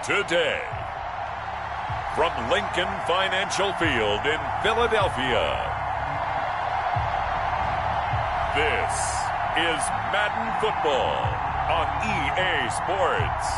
Today, from Lincoln Financial Field in Philadelphia, this is Madden Football on EA Sports.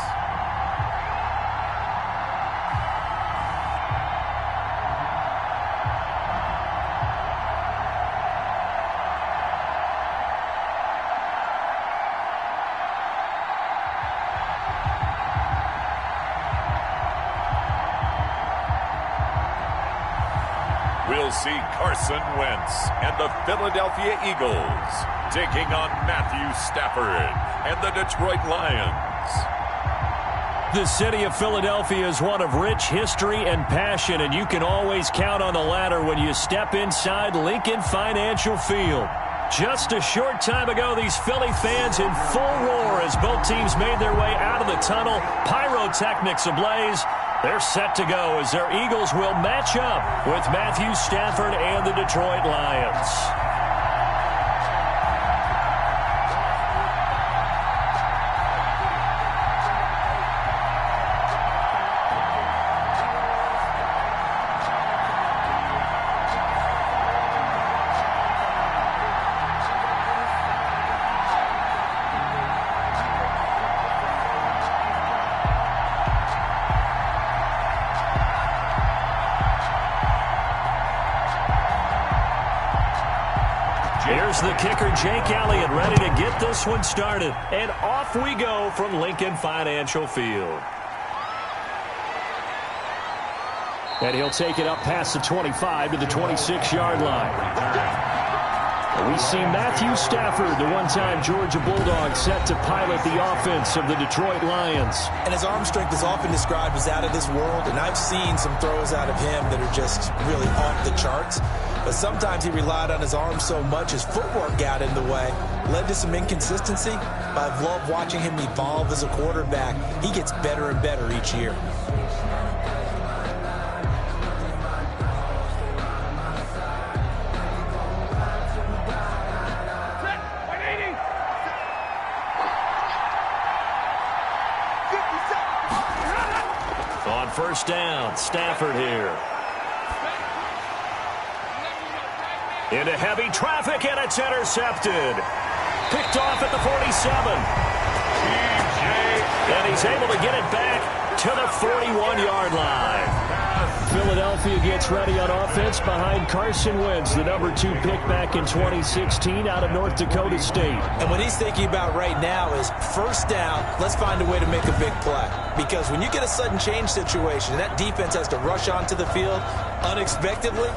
We'll see Carson Wentz and the Philadelphia Eagles taking on Matthew Stafford and the Detroit Lions. The city of Philadelphia is one of rich history and passion, and you can always count on the latter when you step inside Lincoln Financial Field. Just a short time ago, these Philly fans in full roar as both teams made their way out of the tunnel, pyrotechnics ablaze. They're set to go as their Eagles will match up with Matthew Stafford and the Detroit Lions. Here's the kicker, Jake Elliott, ready to get this one started. And off we go from Lincoln Financial Field. And he'll take it up past the 25 to the 26-yard line. We see Matthew Stafford, the one-time Georgia Bulldog, set to pilot the offense of the Detroit Lions. And his arm strength is often described as out of this world, and I've seen some throws out of him that are just really off the charts. But sometimes he relied on his arm so much his footwork got in the way, led to some inconsistency. But I've loved watching him evolve as a quarterback. He gets better and better each year. On first down, Stafford here. Into heavy traffic, and it's intercepted. Picked off at the 47. And he's able to get it back to the 41-yard line. Philadelphia gets ready on offense behind Carson Wentz, the number 2 pick back in 2016 out of North Dakota State. And what he's thinking about right now is first down, let's find a way to make a big play. Because when you get a sudden change situation, that defense has to rush onto the field unexpectedly,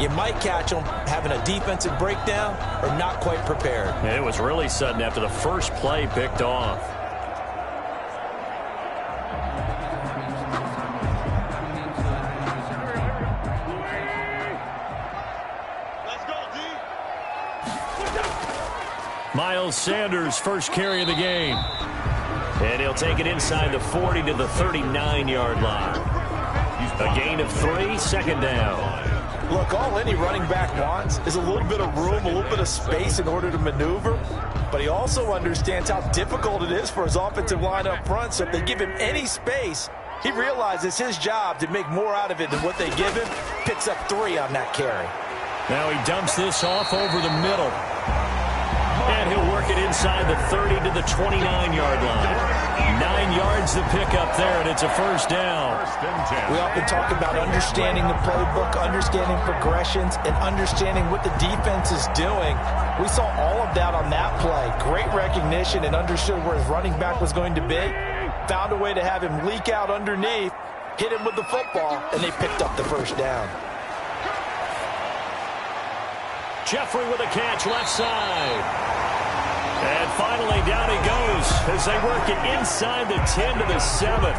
you might catch them having a defensive breakdown or not quite prepared. And it was really sudden after the first play picked off. Miles Sanders, first carry of the game. And he'll take it inside the 40 to the 39-yard line. A gain of 3, second down. Look, all any running back wants is a little bit of room, a little bit of space in order to maneuver. But he also understands how difficult it is for his offensive line up front. So if they give him any space, he realizes his job to make more out of it than what they give him. Picks up 3 on that carry. Now he dumps this off over the middle. And he'll work it inside the 30 to the 29-yard line. 9 yards the pickup there, and it's a first down. We often talk about understanding the playbook, understanding progressions, and understanding what the defense is doing. We saw all of that on that play. Great recognition and understood where his running back was going to be. Found a way to have him leak out underneath, hit him with the football, and they picked up the first down. Jeffrey with a catch left side. And finally, down he goes as they work it inside the 10 to the 7. A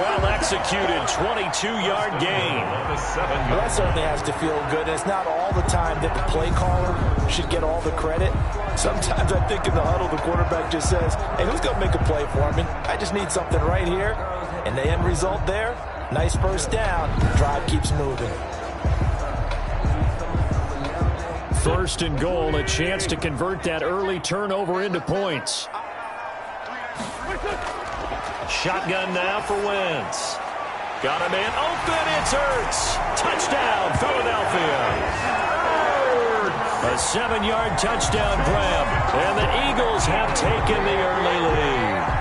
well-executed 22-yard gain. Well, that certainly has to feel good. It's not all the time that the play caller should get all the credit. Sometimes I think in the huddle, the quarterback just says, hey, who's going to make a play for me? I just need something right here. And the end result there, nice first down. Drive keeps moving. 1st and goal, a chance to convert that early turnover into points. Shotgun now for Wentz. Got a man open, it's Ertz. Touchdown, Philadelphia. A 7-yard touchdown grab, and the Eagles have taken the early lead.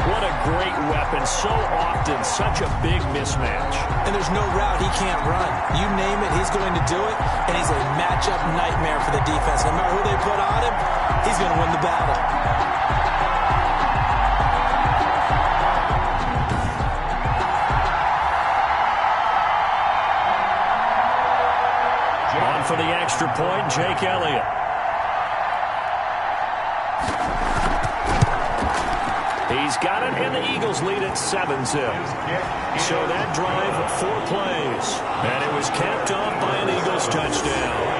What a great weapon. So often, such a big mismatch. And there's no route he can't run. You name it, he's going to do it, and he's a matchup nightmare for the defense. No matter who they put on him, he's going to win the battle. On for the extra point, Jake Elliott. He's got it, and the Eagles lead at 7-0. So that drive, 4 plays. And it was capped off by an Eagles touchdown.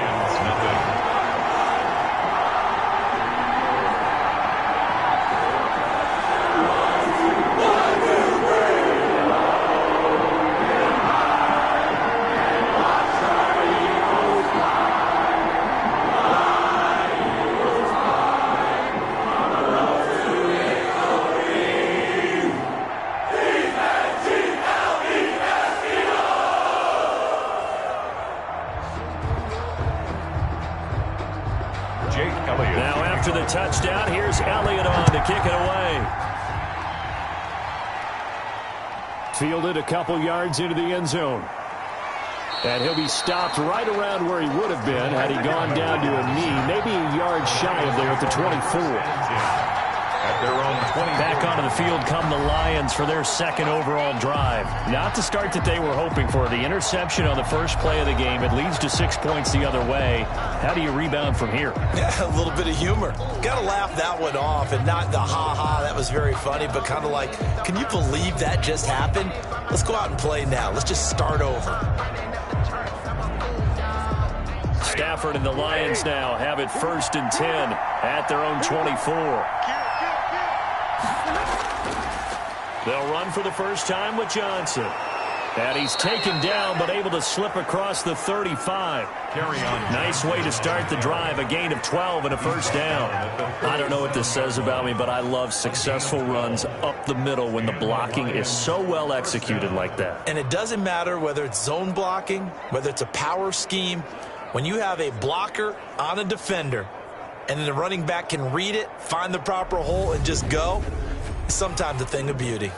Now after the touchdown, here's Elliott on to kick it away. Fielded a couple yards into the end zone. And he'll be stopped right around where he would have been had he gone down to a knee, maybe a yard shy of there at the 24. At their own 20. Back onto the field come the Lions for their 2nd overall drive. Not the start that they were hoping for. The interception on the first play of the game. It leads to 6 points the other way. How do you rebound from here? Yeah, a little bit of humor. Got to laugh that one off, and not the ha-ha, that was very funny, but kind of like, can you believe that just happened? Let's go out and play now. Let's just start over. Stafford and the Lions now have it 1st and 10 at their own 24. They'll run for the first time with Johnson. And he's taken down, but able to slip across the 35. Carry on. Nice way to start the drive, a gain of 12 and a first down. I don't know what this says about me, but I love successful runs up the middle when the blocking is so well executed like that. And it doesn't matter whether it's zone blocking, whether it's a power scheme. When you have a blocker on a defender, and then the running back can read it, find the proper hole, and just go, it's sometimes a thing of beauty.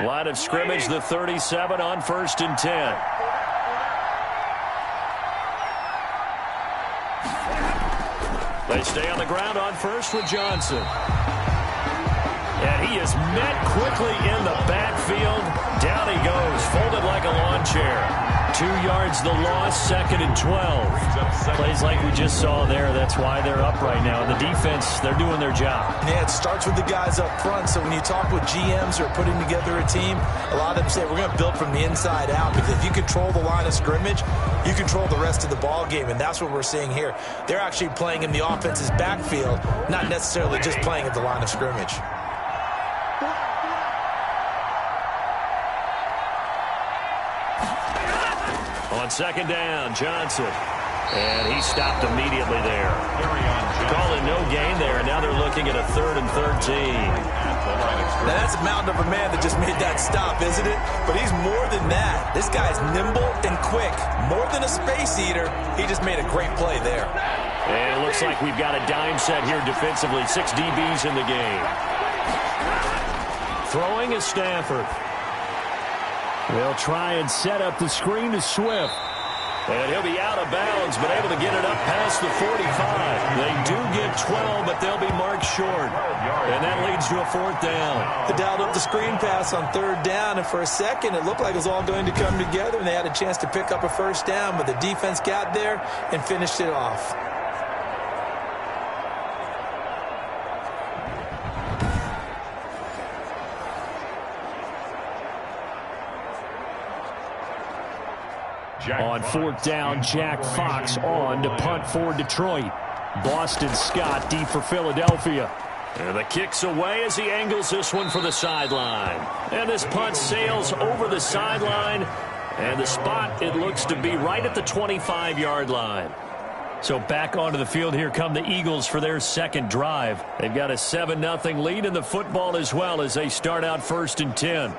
Line of scrimmage, the 37 on 1st and 10. They stay on the ground on first with Johnson. And he is met quickly in the backfield. Down he goes, folded like a lawn chair. 2 yards the loss, 2nd and 12. Plays like we just saw there. That's why they're up right now. And the defense, they're doing their job. Yeah, it starts with the guys up front. So when you talk with GMs who are putting together a team, a lot of them say we're going to build from the inside out. Because if you control the line of scrimmage, you control the rest of the ball game. And that's what we're seeing here. They're actually playing in the offense's backfield, not necessarily just playing at the line of scrimmage. On 2nd down, Johnson. And he stopped immediately there. Calling no gain there. Now they're looking at a 3rd and 13. Now that's a mountain of a man that just made that stop, isn't it? But he's more than that. This guy's nimble and quick. More than a space eater. He just made a great play there. And it looks like we've got a dime set here defensively. 6 DBs in the game. Throwing is Stafford. They'll try and set up the screen to Swift. And he'll be out of bounds, but able to get it up past the 45. They do get 12, but they'll be marked short. And that leads to a 4th down. They dialed up the screen pass on 3rd down, and for a second it looked like it was all going to come together, and they had a chance to pick up a first down, but the defense got there and finished it off. On 4th down, Jack Fox on to punt for Detroit. Boston Scott deep for Philadelphia. And the kick's away as he angles this one for the sideline. And this punt sails over the sideline. And the spot, it looks to be right at the 25-yard line. So back onto the field, here come the Eagles for their second drive. They've got a 7-0 lead in the football as well as they start out 1st and 10.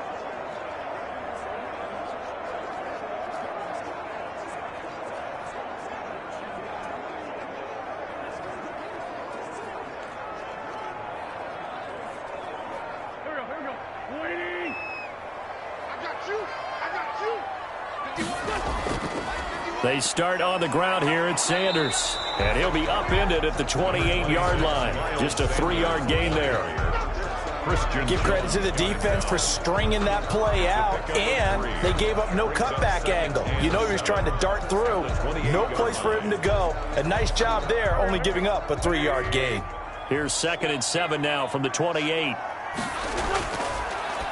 They start on the ground here at Sanders. And he'll be upended at the 28-yard line. Just a 3-yard gain there. Give credit to the defense for stringing that play out. And they gave up no cutback angle. You know he was trying to dart through. No place for him to go. A nice job there, only giving up a 3-yard gain. Here's 2nd and 7 now from the 28.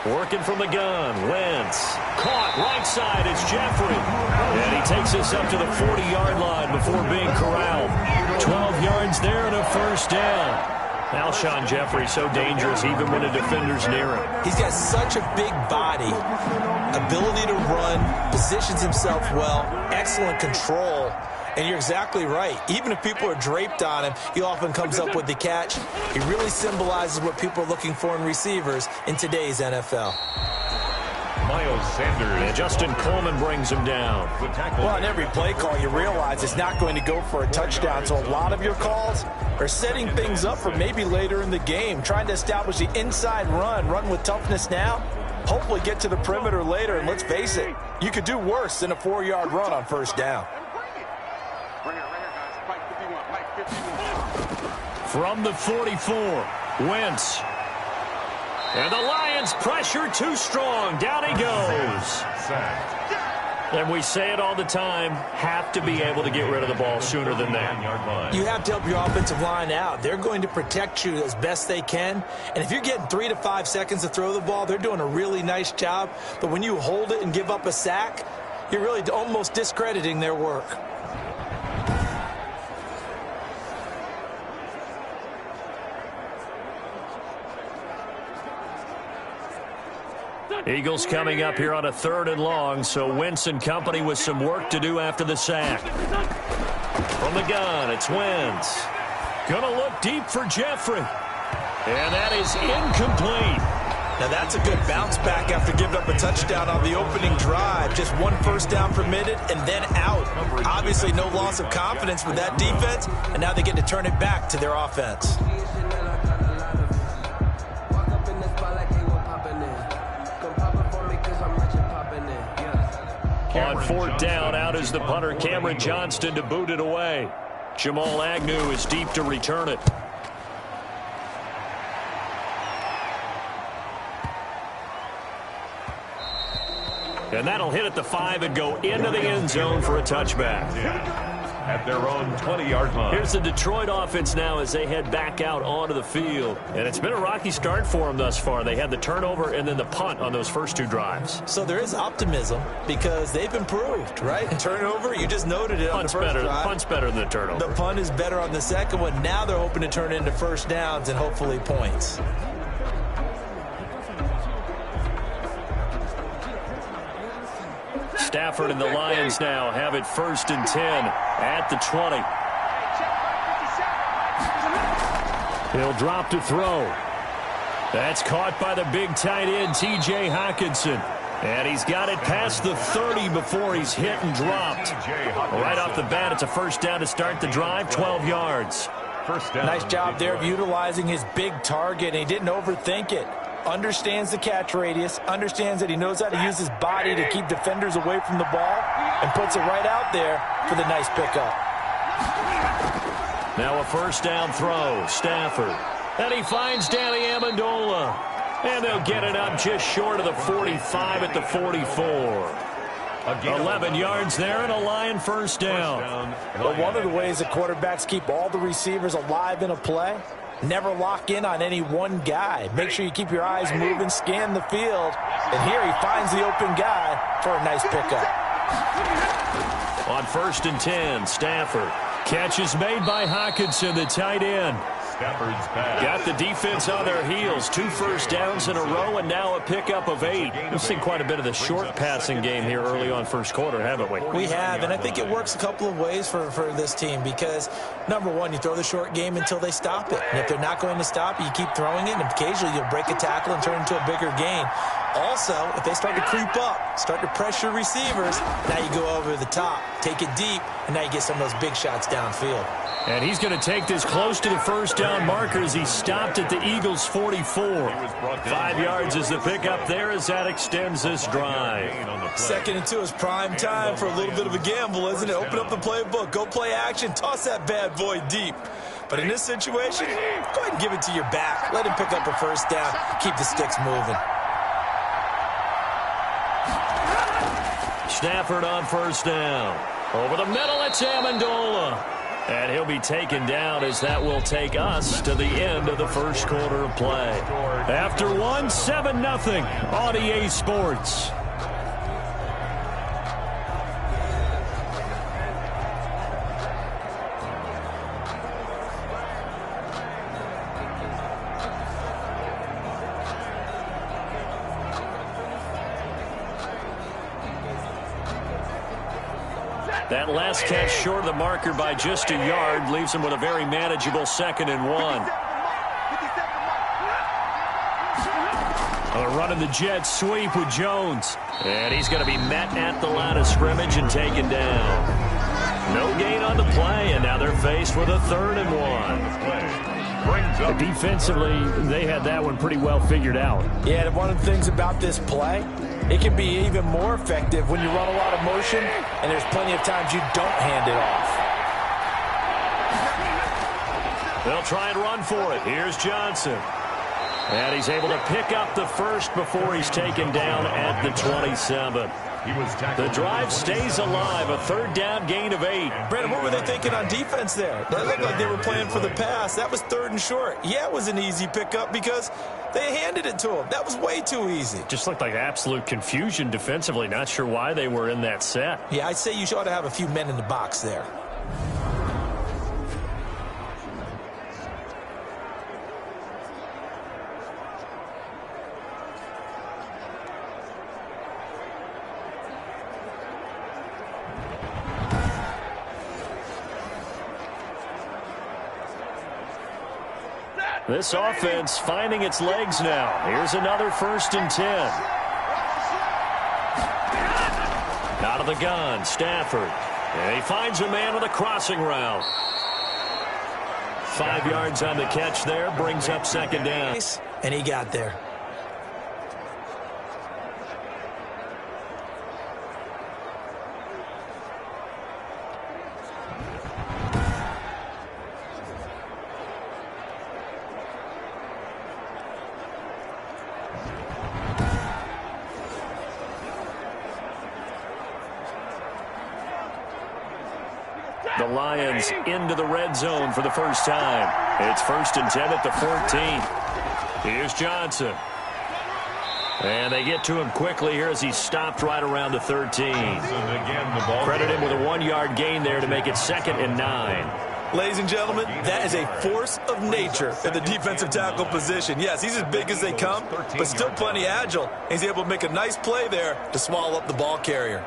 Working from the gun, Wentz. Caught right side, it's Jeffrey. And he takes this up to the 40-yard line before being corralled. 12 yards there and a 1st down. Alshon Jeffrey so dangerous even when a defender's near him. He's got such a big body, ability to run, positions himself well, excellent control. And you're exactly right. Even if people are draped on him, he often comes up with the catch. He really symbolizes what people are looking for in receivers in today's NFL. Miles Sanders. And Justin Coleman brings him down. Well, on every play call, you realize it's not going to go for a touchdown. So a lot of your calls are setting things up for maybe later in the game, trying to establish the inside run with toughness now, hopefully get to the perimeter later. And let's face it, you could do worse than a 4-yard run on 1st down. From the 44, Wentz. And the Lions pressure too strong. Down he goes. And we say it all the time, have to be able to get rid of the ball sooner than that. You have to help your offensive line out. They're going to protect you as best they can. And if you're getting 3 to 5 seconds to throw the ball, they're doing a really nice job. But when you hold it and give up a sack, you're really almost discrediting their work. Eagles coming up here on a 3rd and long, so Wentz and company with some work to do after the sack. From the gun, it's Wentz. Gonna look deep for Jeffrey. And that is incomplete. Now that's a good bounce back after giving up a touchdown on the opening drive. Just 1 first down permitted and then out. Obviously no loss of confidence with that defense, and now they get to turn it back to their offense. On 4th down, out is the punter, Cameron Johnston, to boot it away. Jamal Agnew is deep to return it. And that'll hit at the 5 and go into the end zone for a touchback. At their own 20-yard line. Here's the Detroit offense now as they head back out onto the field. And it's been a rocky start for them thus far. They had the turnover and then the punt on those first 2 drives. So there is optimism because they've improved, right? Turnover, you just noted it on the first drive. Punt's better than the turnover. The punt is better on the second one. Now they're hoping to turn it into first downs and hopefully points. Stafford and the Lions now have it 1st and 10 at the 20. He'll drop to throw. That's caught by the big tight end, T.J. Hockenson. And he's got it past the 30 before he's hit and dropped. Right off the bat, it's a first down to start the drive, 12 yards. First down. Nice job there of utilizing his big target, and he didn't overthink it. Understands the catch radius, understands that he knows how to use his body to keep defenders away from the ball, and puts it right out there for the nice pickup. Now a first down throw, Stafford. And he finds Danny Amendola. And they'll get it up just short of the 45 at the 44. 11 yards there and a Lion first down. But one of the ways that quarterbacks keep all the receivers alive in a play, never lock in on any one guy. Make sure you keep your eyes moving, scan the field. And here he finds the open guy for a nice pickup. On 1st and 10, Stafford. Catch is made by Hockenson, the tight end. Stafford's pass. Got the defense on their heels. 2 first downs in a row and now a pickup of 8. We've seen quite a bit of the short passing game here early on first quarter, haven't we? We have, and I think it works a couple of ways for this team because, number one, you throw the short game until they stop it. And if they're not going to stop it, you keep throwing it, and occasionally you'll break a tackle and turn it into a bigger gain. Also, if they start to creep up, start to pressure receivers, now you go over the top, take it deep, and now you get some of those big shots downfield. And he's going to take this close to the first down marker as he stopped at the Eagles' 44. 5 yards is the pickup there as that extends this drive. 2nd and 2 is prime time for a little bit of a gamble, isn't it? Open up the playbook, go play action, toss that bad boy deep. But in this situation, go ahead and give it to your back. Let him pick up a first down, keep the sticks moving. Stafford on first down. Over the middle, it's Amendola. And he'll be taken down as that will take us to the end of the first quarter of play. After 1, 7-0 on EA Sports. That last catch short of the marker by just a yard leaves him with a very manageable 2nd and 1. Running the jet sweep with Jones. And he's going to be met at the line of scrimmage and taken down. No gain on the play, and now they're faced with a 3rd and 1. Defensively, they had that one pretty well figured out. Yeah, and one of the things about this play, it can be even more effective when you run a lot of motion, and there's plenty of times you don't hand it off. They'll try and run for it. Here's Johnson. And he's able to pick up the first before he's taken down at the 27. The drive stays alive, a 3rd down gain of 8. Brandon, what were they thinking on defense there? That looked like they were playing for the pass. That was 3rd and short. Yeah, it was an easy pickup because they handed it to him. That was way too easy. Just looked like absolute confusion defensively. Not sure why they were in that set. Yeah, I'd say you ought to have a few men in the box there. This offense finding its legs now. Here's another 1st and 10. Out of the gun, Stafford. And he finds a man with a crossing route. 5 yards on the catch there, brings up 2nd down. And he got there. The Lions into the red zone for the first time. It's 1st and 10 at the 14. Here's Johnson. And they get to him quickly here as he stopped right around the 13. Credit him with a 1-yard gain there to make it 2nd and 9. Ladies and gentlemen, that is a force of nature in the defensive tackle position. Yes, he's as big as they come, but still plenty agile. He's able to make a nice play there to swallow up the ball carrier.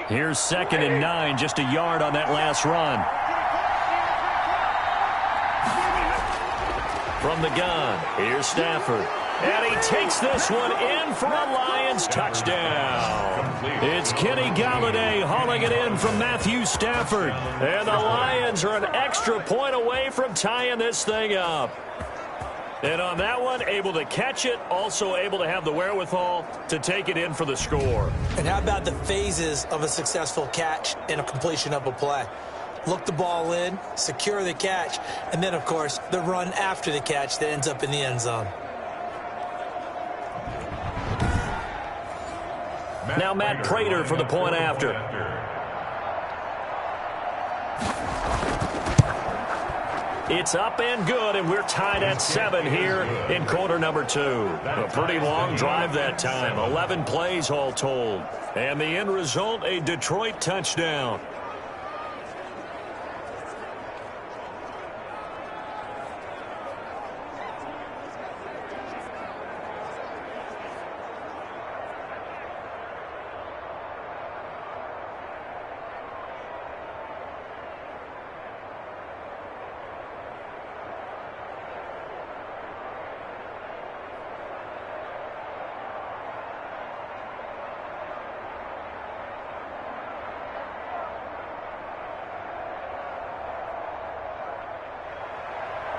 Here's 2nd and 9, just a yard on that last run. From the gun, here's Stafford. And he takes this one in for a Lions touchdown. It's Kenny Galladay hauling it in from Matthew Stafford. And the Lions are an extra point away from tying this thing up. And on that one, able to catch it, also able to have the wherewithal to take it in for the score. And how about the phases of a successful catch and a completion of a play? Look the ball in, secure the catch, and then, of course, the run after the catch that ends up in the end zone. Now Matt Prater for the point after. It's up and good, and we're tied at 7 here in quarter number 2. A pretty long drive that time, 11 plays all told. And the end result, a Detroit touchdown.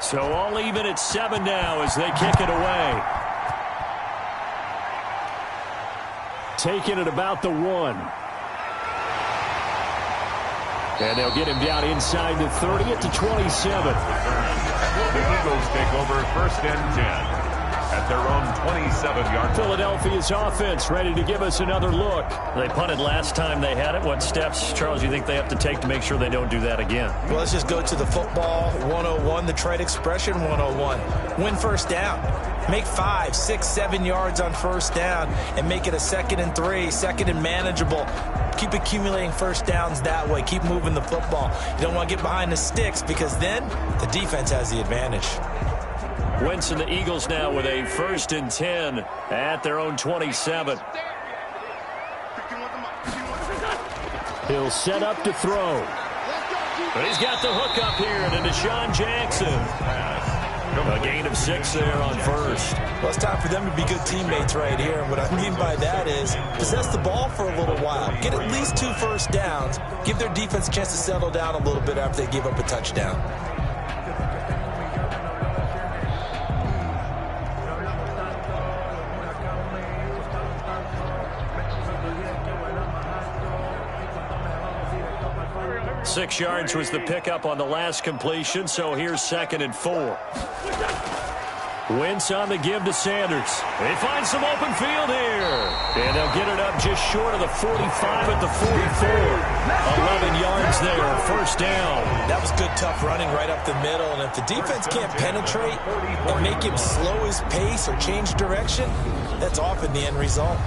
So all even at 7 now as they kick it away. Taking it about the 1. And they'll get him down inside the 30 at the 27. The Eagles take over 1st and 10. At their own 27-yard. Philadelphia's offense ready to give us another look. They punted last time they had it. What steps, Charles, you think they have to take to make sure they don't do that again? Well, let's just go to the football 101, the trade expression 101. Win first down. Make 5, 6, 7 yards on first down and make it a 2nd and 3, 2nd and manageable. Keep accumulating first downs that way. Keep moving the football. You don't want to get behind the sticks because then the defense has the advantage. Wentz and the Eagles now with a 1st and 10 at their own 27. He'll set up to throw. But he's got the hook up here to Deshaun Jackson. A gain of 6 there on first. Well, it's time for them to be good teammates right here. And what I mean by that is possess the ball for a little while. Get at least 2 first downs. Give their defense a chance to settle down a little bit after they give up a touchdown. Six yards was the pickup on the last completion, so here's 2nd and 4. Wentz on the give to Sanders. They find some open field here. And they'll get it up just short of the 45 at the 44. 11 yards there, first down. That was good, tough running right up the middle. And if the defense can't penetrate and make him slow his pace or change direction, that's often the end result.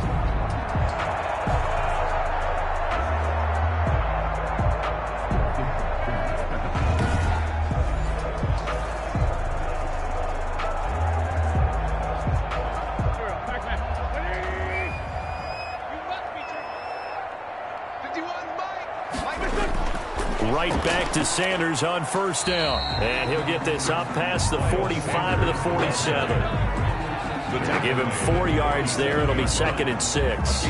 Right back to Sanders on first down. And he'll get this up past the 45 to the 47. To give him 4 yards there, it'll be 2nd and 6.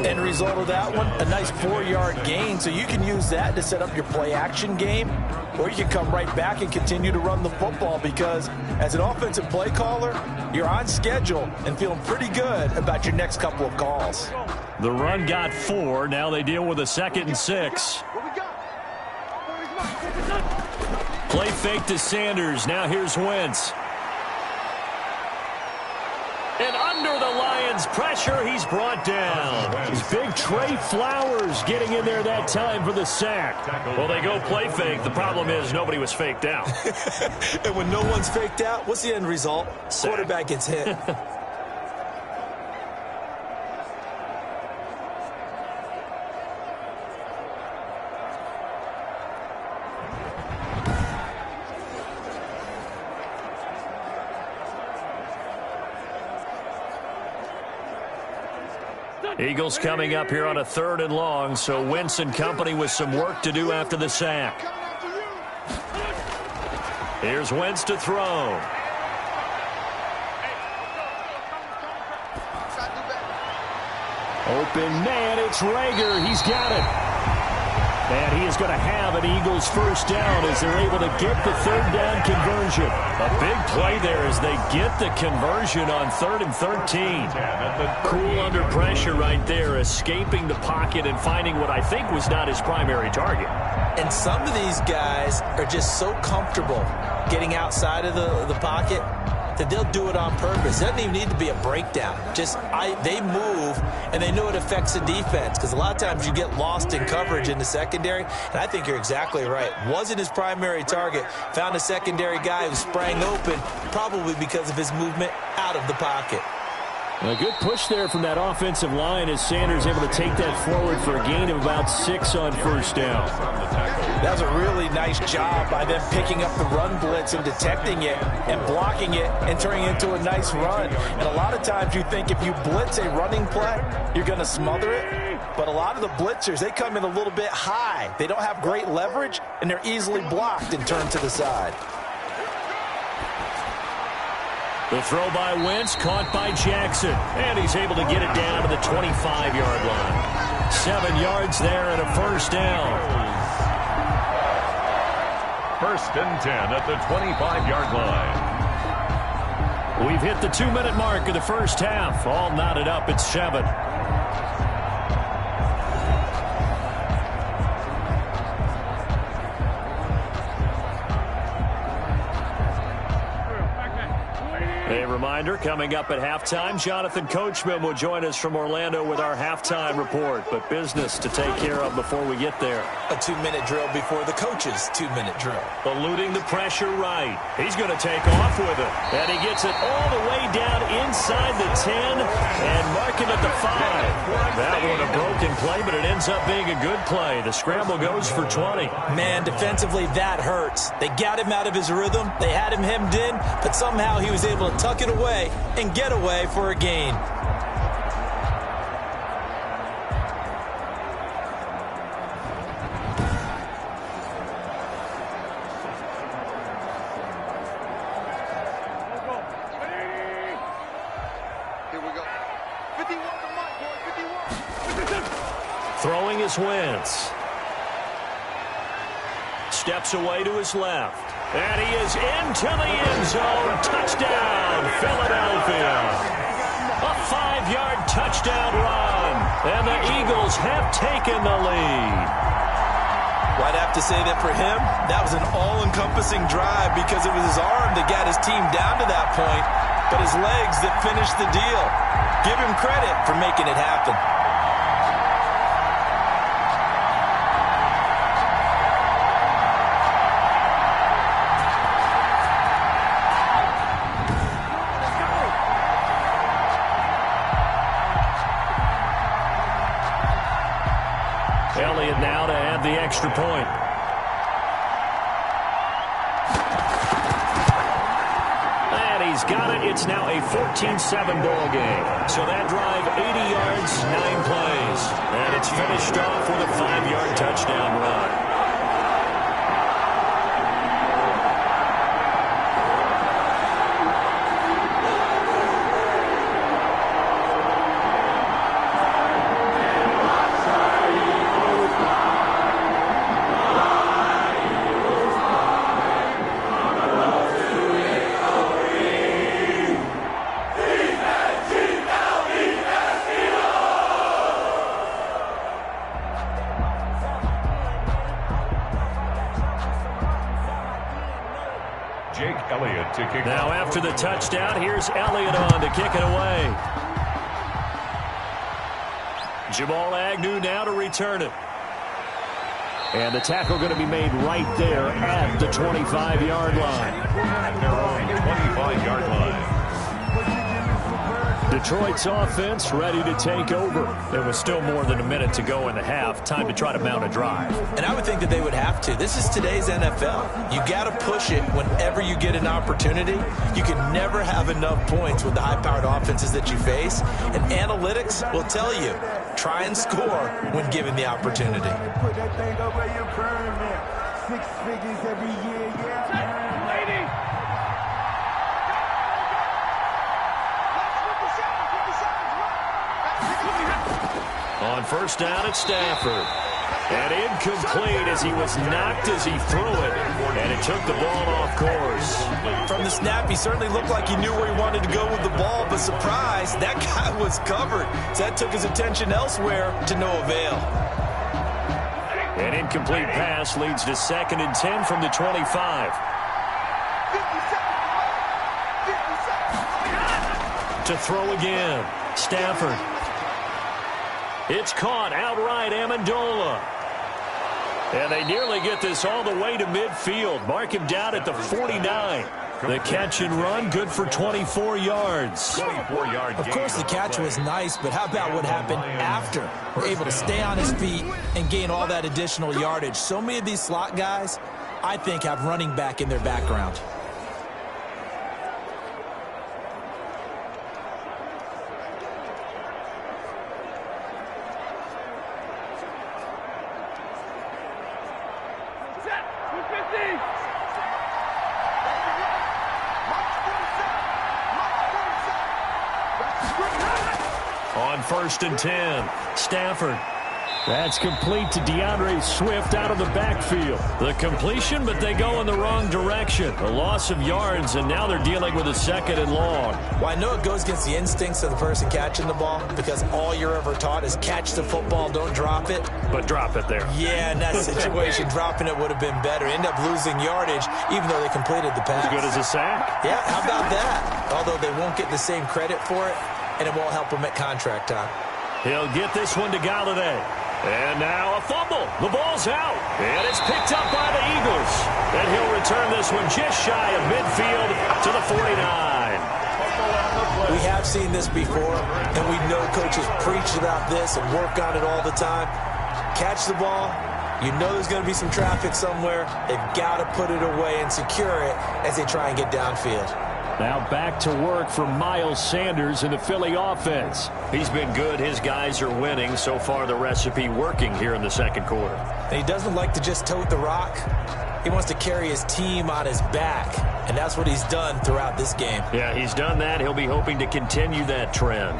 End result of that one, a nice 4-yard gain. So you can use that to set up your play action game, or you can come right back and continue to run the football because as an offensive play caller, you're on schedule and feeling pretty good about your next couple of calls. The run got 4. Now they deal with a 2nd and 6. Play fake to Sanders. Now here's Wentz. And under the Lions' pressure, he's brought down. It's big Trey Flowers getting in there that time for the sack. Well, they go play fake. The problem is nobody was faked out. And when no one's faked out, what's the end result? Sack. Quarterback gets hit. Eagles coming up here on a 3rd and long, so Wentz and company with some work to do after the sack. Here's Wentz to throw. Open man, it's Rager. He's got it. And he is going to have an Eagles first down as they're able to get the 3rd down conversion. A big play there as they get the conversion on 3rd and 13. Cool under pressure right there, escaping the pocket and finding what I think was not his primary target. And some of these guys are just so comfortable getting outside of the pocket that they'll do it on purpose. It doesn't even need to be a breakdown. They move, and they know it affects the defense because a lot of times you get lost in coverage in the secondary, and I think you're exactly right. Wasn't his primary target. Found a secondary guy who sprang open, probably because of his movement out of the pocket. A good push there from that offensive line as Sanders able to take that forward for a gain of about 6 on first down. That was a really nice job by them picking up the run blitz and detecting it and blocking it and turning it into a nice run. And a lot of times you think if you blitz a running play, you're going to smother it. But a lot of the blitzers, they come in a little bit high. They don't have great leverage, and they're easily blocked and turned to the side. The throw by Wentz, caught by Jackson. And he's able to get it down to the 25-yard line. 7 yards there and a first down. First and 10 at the 25-yard line. We've hit the 2-minute mark of the first half. All knotted up at 7. A reminder, coming up at halftime, Jonathan Coachman will join us from Orlando with our halftime report. But business to take care of before we get there. A 2-minute drill before the coach's 2-minute drill. Eluding the pressure right. He's going to take off with it. And he gets it all the way down inside the 10 and mark him at the 5. That one a broken play, but it ends up being a good play. The scramble goes for 20. Man, defensively, that hurts. They got him out of his rhythm. They had him hemmed in, but somehow he was able to tuck it away and get away for a gain. Here we go. 51 to Mike, boy. 51. Throwing is Wentz. Steps away to his left. And he is into the end zone. Touchdown, Philadelphia. A 5-yard touchdown run. And the Eagles have taken the lead. Well, I'd have to say that for him, that was an all-encompassing drive because it was his arm that got his team down to that point, but his legs that finished the deal. Give him credit for making it happen. Elliott now to add the extra point. And he's got it. It's now a 14-7 ball game. So that drive, 80 yards, 9 plays. And it's finished off with a 5-yard touchdown run. Now after the touchdown, here's Elliott on to kick it away. Jamal Agnew now to return it. And the tackle going to be made right there at the 25-yard line. At their own 25-yard line. Detroit's offense ready to take over. There was still more than a minute to go in the half. Time to try to mount a drive. And I would think that they would have to. This is today's NFL. You got to push it whenever you get an opportunity. You can never have enough points with the high-powered offenses that you face. And analytics will tell you, try and score when given the opportunity. Put that thing over your pyramid. 6 figures every year, yeah. Lady. On first down, it's Stafford. And incomplete as he was knocked as he threw it. And it took the ball off course. From the snap, he certainly looked like he knew where he wanted to go with the ball, but surprise, that guy was covered. So that took his attention elsewhere to no avail. An incomplete pass leads to 2nd and 10 from the 25. To throw again, Stafford. It's caught outright, Amendola. And they nearly get this all the way to midfield. Mark him down at the 49. The catch and run, good for 24 yards. 24-yard Of course, the catch was nice, but how about what happened after? We're able to stay on his feet and gain all that additional yardage. So many of these slot guys, I think, have running back in their background. On 1st and 10, Stafford. That's complete to DeAndre Swift out of the backfield. The completion, but they go in the wrong direction. A loss of yards, and now they're dealing with a 2nd and long. Well, I know it goes against the instincts of the person catching the ball because all you're ever taught is catch the football, don't drop it. But drop it there. Yeah, in that situation, dropping it would have been better. End up losing yardage, even though they completed the pass. As good as a sack? Yeah, how about that? Although they won't get the same credit for it, and it won't help them at contract time. He'll get this one to Galladay. And now a fumble. The ball's out. And it's picked up by the Eagles. And he'll return this one just shy of midfield to the 49. We have seen this before, and we know coaches preach about this and work on it all the time. Catch the ball. You know there's going to be some traffic somewhere. They've got to put it away and secure it as they try and get downfield. Now back to work for Miles Sanders in the Philly offense. He's been good. His guys are winning. So far, the recipe working here in the 2nd quarter. And he doesn't like to just tote the rock. He wants to carry his team on his back, and that's what he's done throughout this game. Yeah, he's done that. He'll be hoping to continue that trend.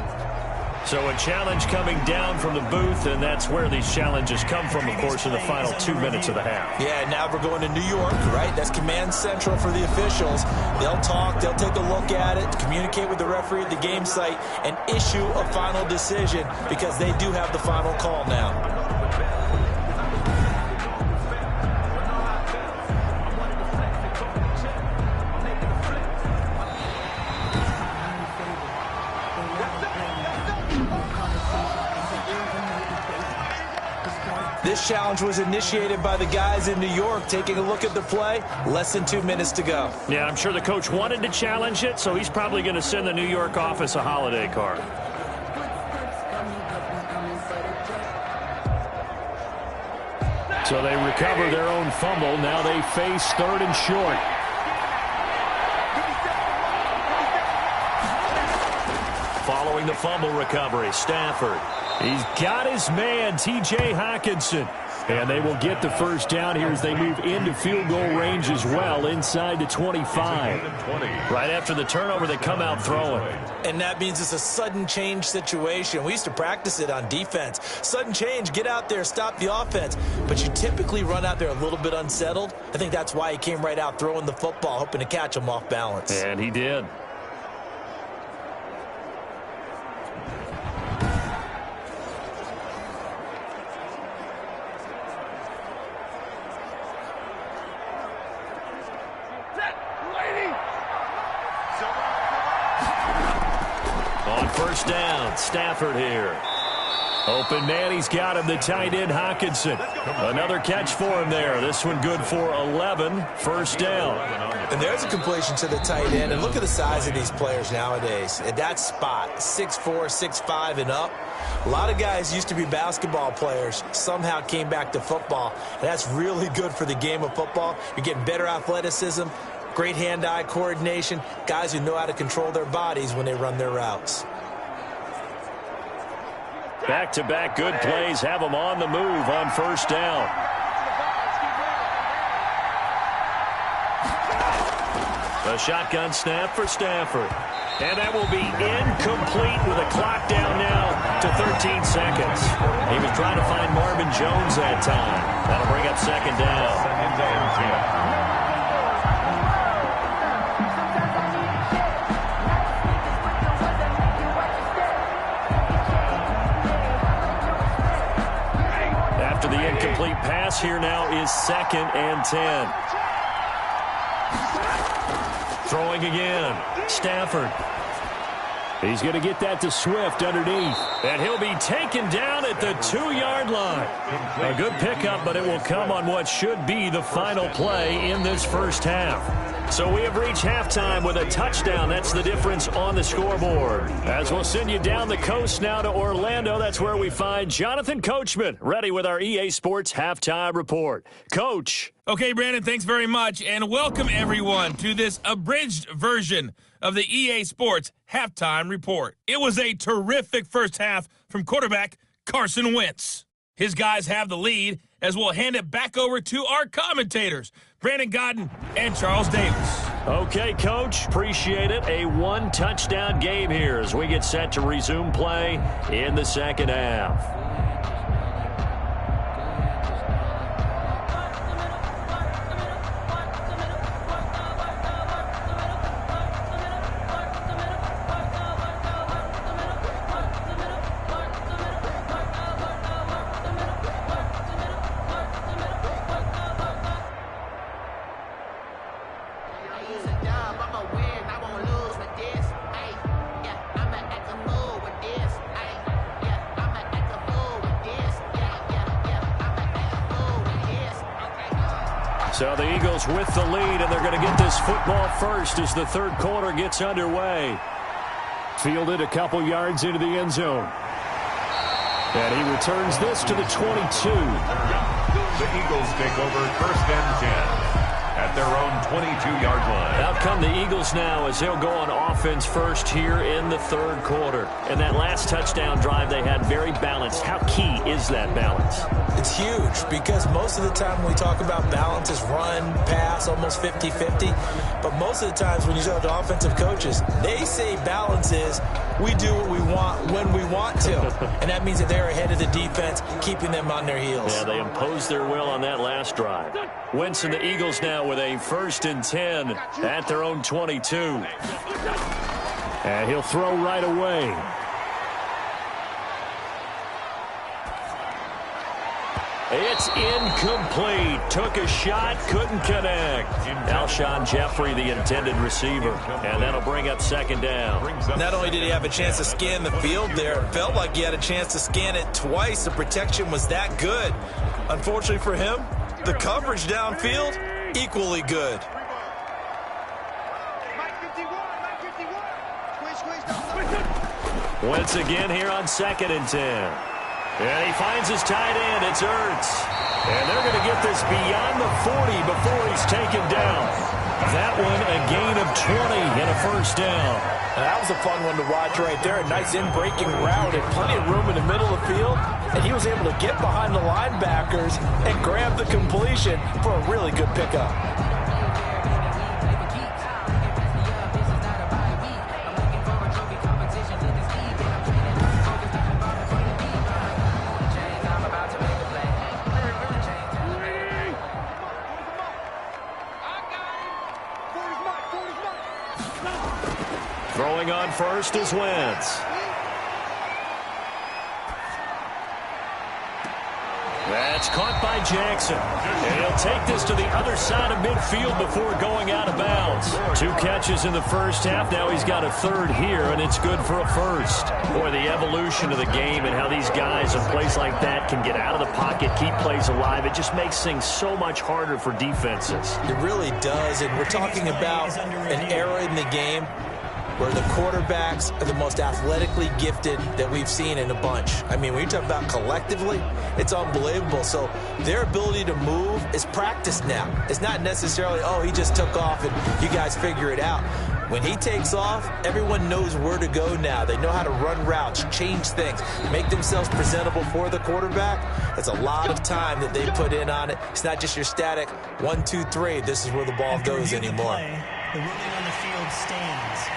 So a challenge coming down from the booth, and that's where these challenges come from, of course, in the final 2 minutes of the half. Yeah, now we're going to New York, right? That's command central for the officials. They'll talk, they'll take a look at it, communicate with the referee at the game site, and issue a final decision because they do have the final call now. This challenge was initiated by the guys in New York. Taking a look at the play, less than 2 minutes to go. Yeah, I'm sure the coach wanted to challenge it, so he's probably going to send the New York office a holiday card. So they recover their own fumble. Now they face 3rd and short. Following the fumble recovery, Stafford. He's got his man, T.J. Hockenson. And they will get the first down here as they move into field goal range as well, inside the 25. Right after the turnover, they come out throwing. And that means it's a sudden change situation. We used to practice it on defense. Sudden change, get out there, stop the offense. But you typically run out there a little bit unsettled. I think that's why he came right out throwing the football, hoping to catch him off balance. And he did. First down, Stafford here. Open man, he's got him, the tight end Hockenson. Another catch for him there. This one good for 11, first down. And there's a completion to the tight end. And look at the size of these players nowadays. At that spot, 6'4", 6'5", and up. A lot of guys used to be basketball players, somehow came back to football. And that's really good for the game of football. You're getting better athleticism, great hand-eye coordination, guys who know how to control their bodies when they run their routes. Back-to-back good plays have them on the move on first down. A shotgun snap for Stafford. And that will be incomplete with a clock down now to 13 seconds. He was trying to find Marvin Jones that time. That'll bring up second down. The incomplete pass here now is 2nd and 10. Throwing again. Stafford. He's going to get that to Swift underneath. And he'll be taken down at the 2-yard line. A good pickup, but it will come on what should be the final play in this first half. So we have reached halftime with a touchdown. That's the difference on the scoreboard. As we'll send you down the coast now to Orlando, that's where we find Jonathan Coachman, ready with our EA Sports Halftime Report. Coach. Okay, Brandon, thanks very much, and welcome everyone to this abridged version of the EA Sports Halftime Report. It was a terrific first half from quarterback Carson Wentz. His guys have the lead as we'll hand it back over to our commentators, Brandon Godden and Charles Davis. Okay, Coach, appreciate it. A one-touchdown game here as we get set to resume play in the second half. So the Eagles with the lead, and they're going to get this football first as the third quarter gets underway. Fielded a couple yards into the end zone. And he returns this to the 22. The Eagles take over first and 10 at their own 22-yard line. Out come the Eagles now as they'll go on offense first here in the third quarter. And that last touchdown drive they had very balanced. How key is that balance? It's huge because most of the time when we talk about balance is run, pass, almost 50-50. But most of the times when you talk to offensive coaches, they say balance is we do what we want when we want to. And that means that they're ahead of the defense, keeping them on their heels. Yeah, they imposed their will on that last drive. Wentz and the Eagles now with a first and 10 at their own 22. And he'll throw right away. It's incomplete. Took a shot, couldn't connect. Alshon Jeffrey, the intended receiver. And that'll bring up second down. Not only did he have a chance to scan the field there, it felt like he had a chance to scan it twice. The protection was that good. Unfortunately for him, the coverage downfield, equally good. Wentz again here on second and 10. And he finds his tight end. It's Ertz. And they're going to get this beyond the 40 before he's taken down. That one a gain of 20 and a first down. And that was a fun one to watch right there. A nice in-breaking route and plenty of room in the middle of the field. And he was able to get behind the linebackers and grab the completion for a really good pickup. Throwing on first is Wentz. That's caught by Jackson. And he'll take this to the other side of midfield before going out of bounds. 2 catches in the first half. Now he's got a third here, and it's good for a first. Boy, the evolution of the game and how these guys in plays like that can get out of the pocket, keep plays alive, it just makes things so much harder for defenses. It really does, and we're talking about an era in the game where the quarterbacks are the most athletically gifted that we've seen in a bunch. I mean, when you talk about collectively, it's unbelievable. So their ability to move is practiced now. It's not necessarily, oh, he just took off and you guys figure it out. When he takes off, everyone knows where to go now. They know how to run routes, change things, make themselves presentable for the quarterback. That's a lot of time that they put in on it. It's not just your static 1, 2, 3. This is where the ball goes anymore. The ruling on the field stands.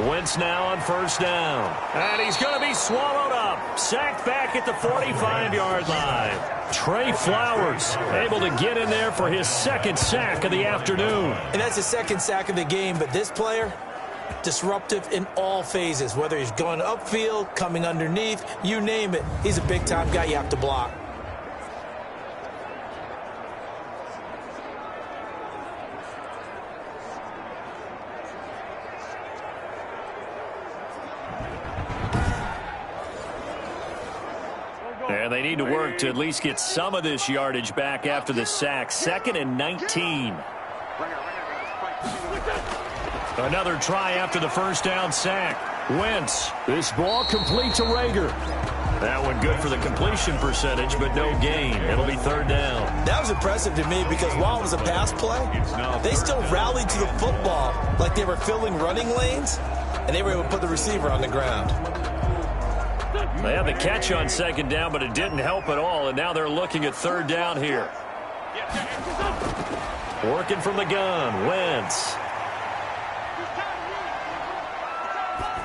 Wentz now on first down. And he's going to be swallowed up. Sacked back at the 45-yard line. Trey Flowers able to get in there for his second sack of the afternoon. And that's his second sack of the game, but this player, disruptive in all phases, whether he's going upfield, coming underneath, you name it. He's a big-time guy you have to block. And they need to work to at least get some of this yardage back after the sack. 2nd and 19. Another try after the first down sack. Wentz. This ball complete to Rager. That one good for the completion percentage, but no gain. It'll be third down. That was impressive to me because while it was a pass play, they still rallied to the football like they were filling running lanes, and they were able to put the receiver on the ground. They had the catch on second down, but it didn't help at all, and now they're looking at third down here. Working from the gun, Wentz.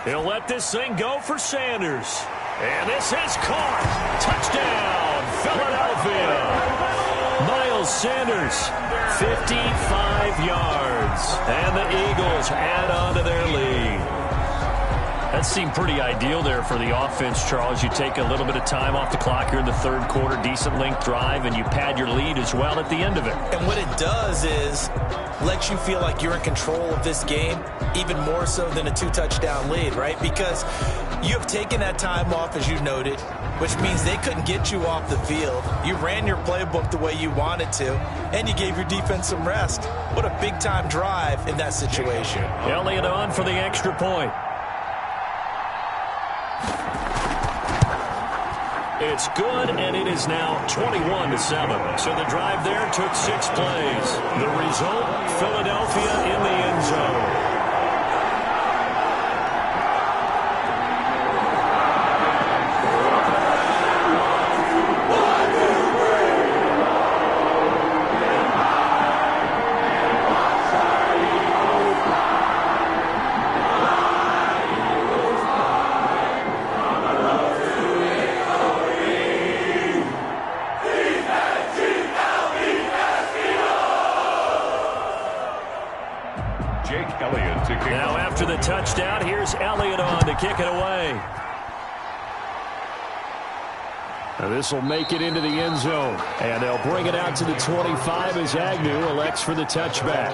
He'll let this thing go for Sanders. And this is caught. Touchdown, Philadelphia. Miles Sanders, 55 yards. And the Eagles add on to their lead. That seemed pretty ideal there for the offense, Charles. You take a little bit of time off the clock here in the third quarter, decent length drive, and you pad your lead as well at the end of it. And what it does is lets you feel like you're in control of this game, even more so than a 2-touchdown lead, right? Because you have taken that time off, as you noted, which means they couldn't get you off the field. You ran your playbook the way you wanted to, and you gave your defense some rest. What a big-time drive in that situation. Elliott on for the extra point. It's good, and it is now 21-7. So the drive there took 6 plays. The result, Philadelphia in the end zone. Now after the touchdown, here's Elliott on to kick it away. Now this will make it into the end zone. And they'll bring it out to the 25 as Agnew elects for the touchback.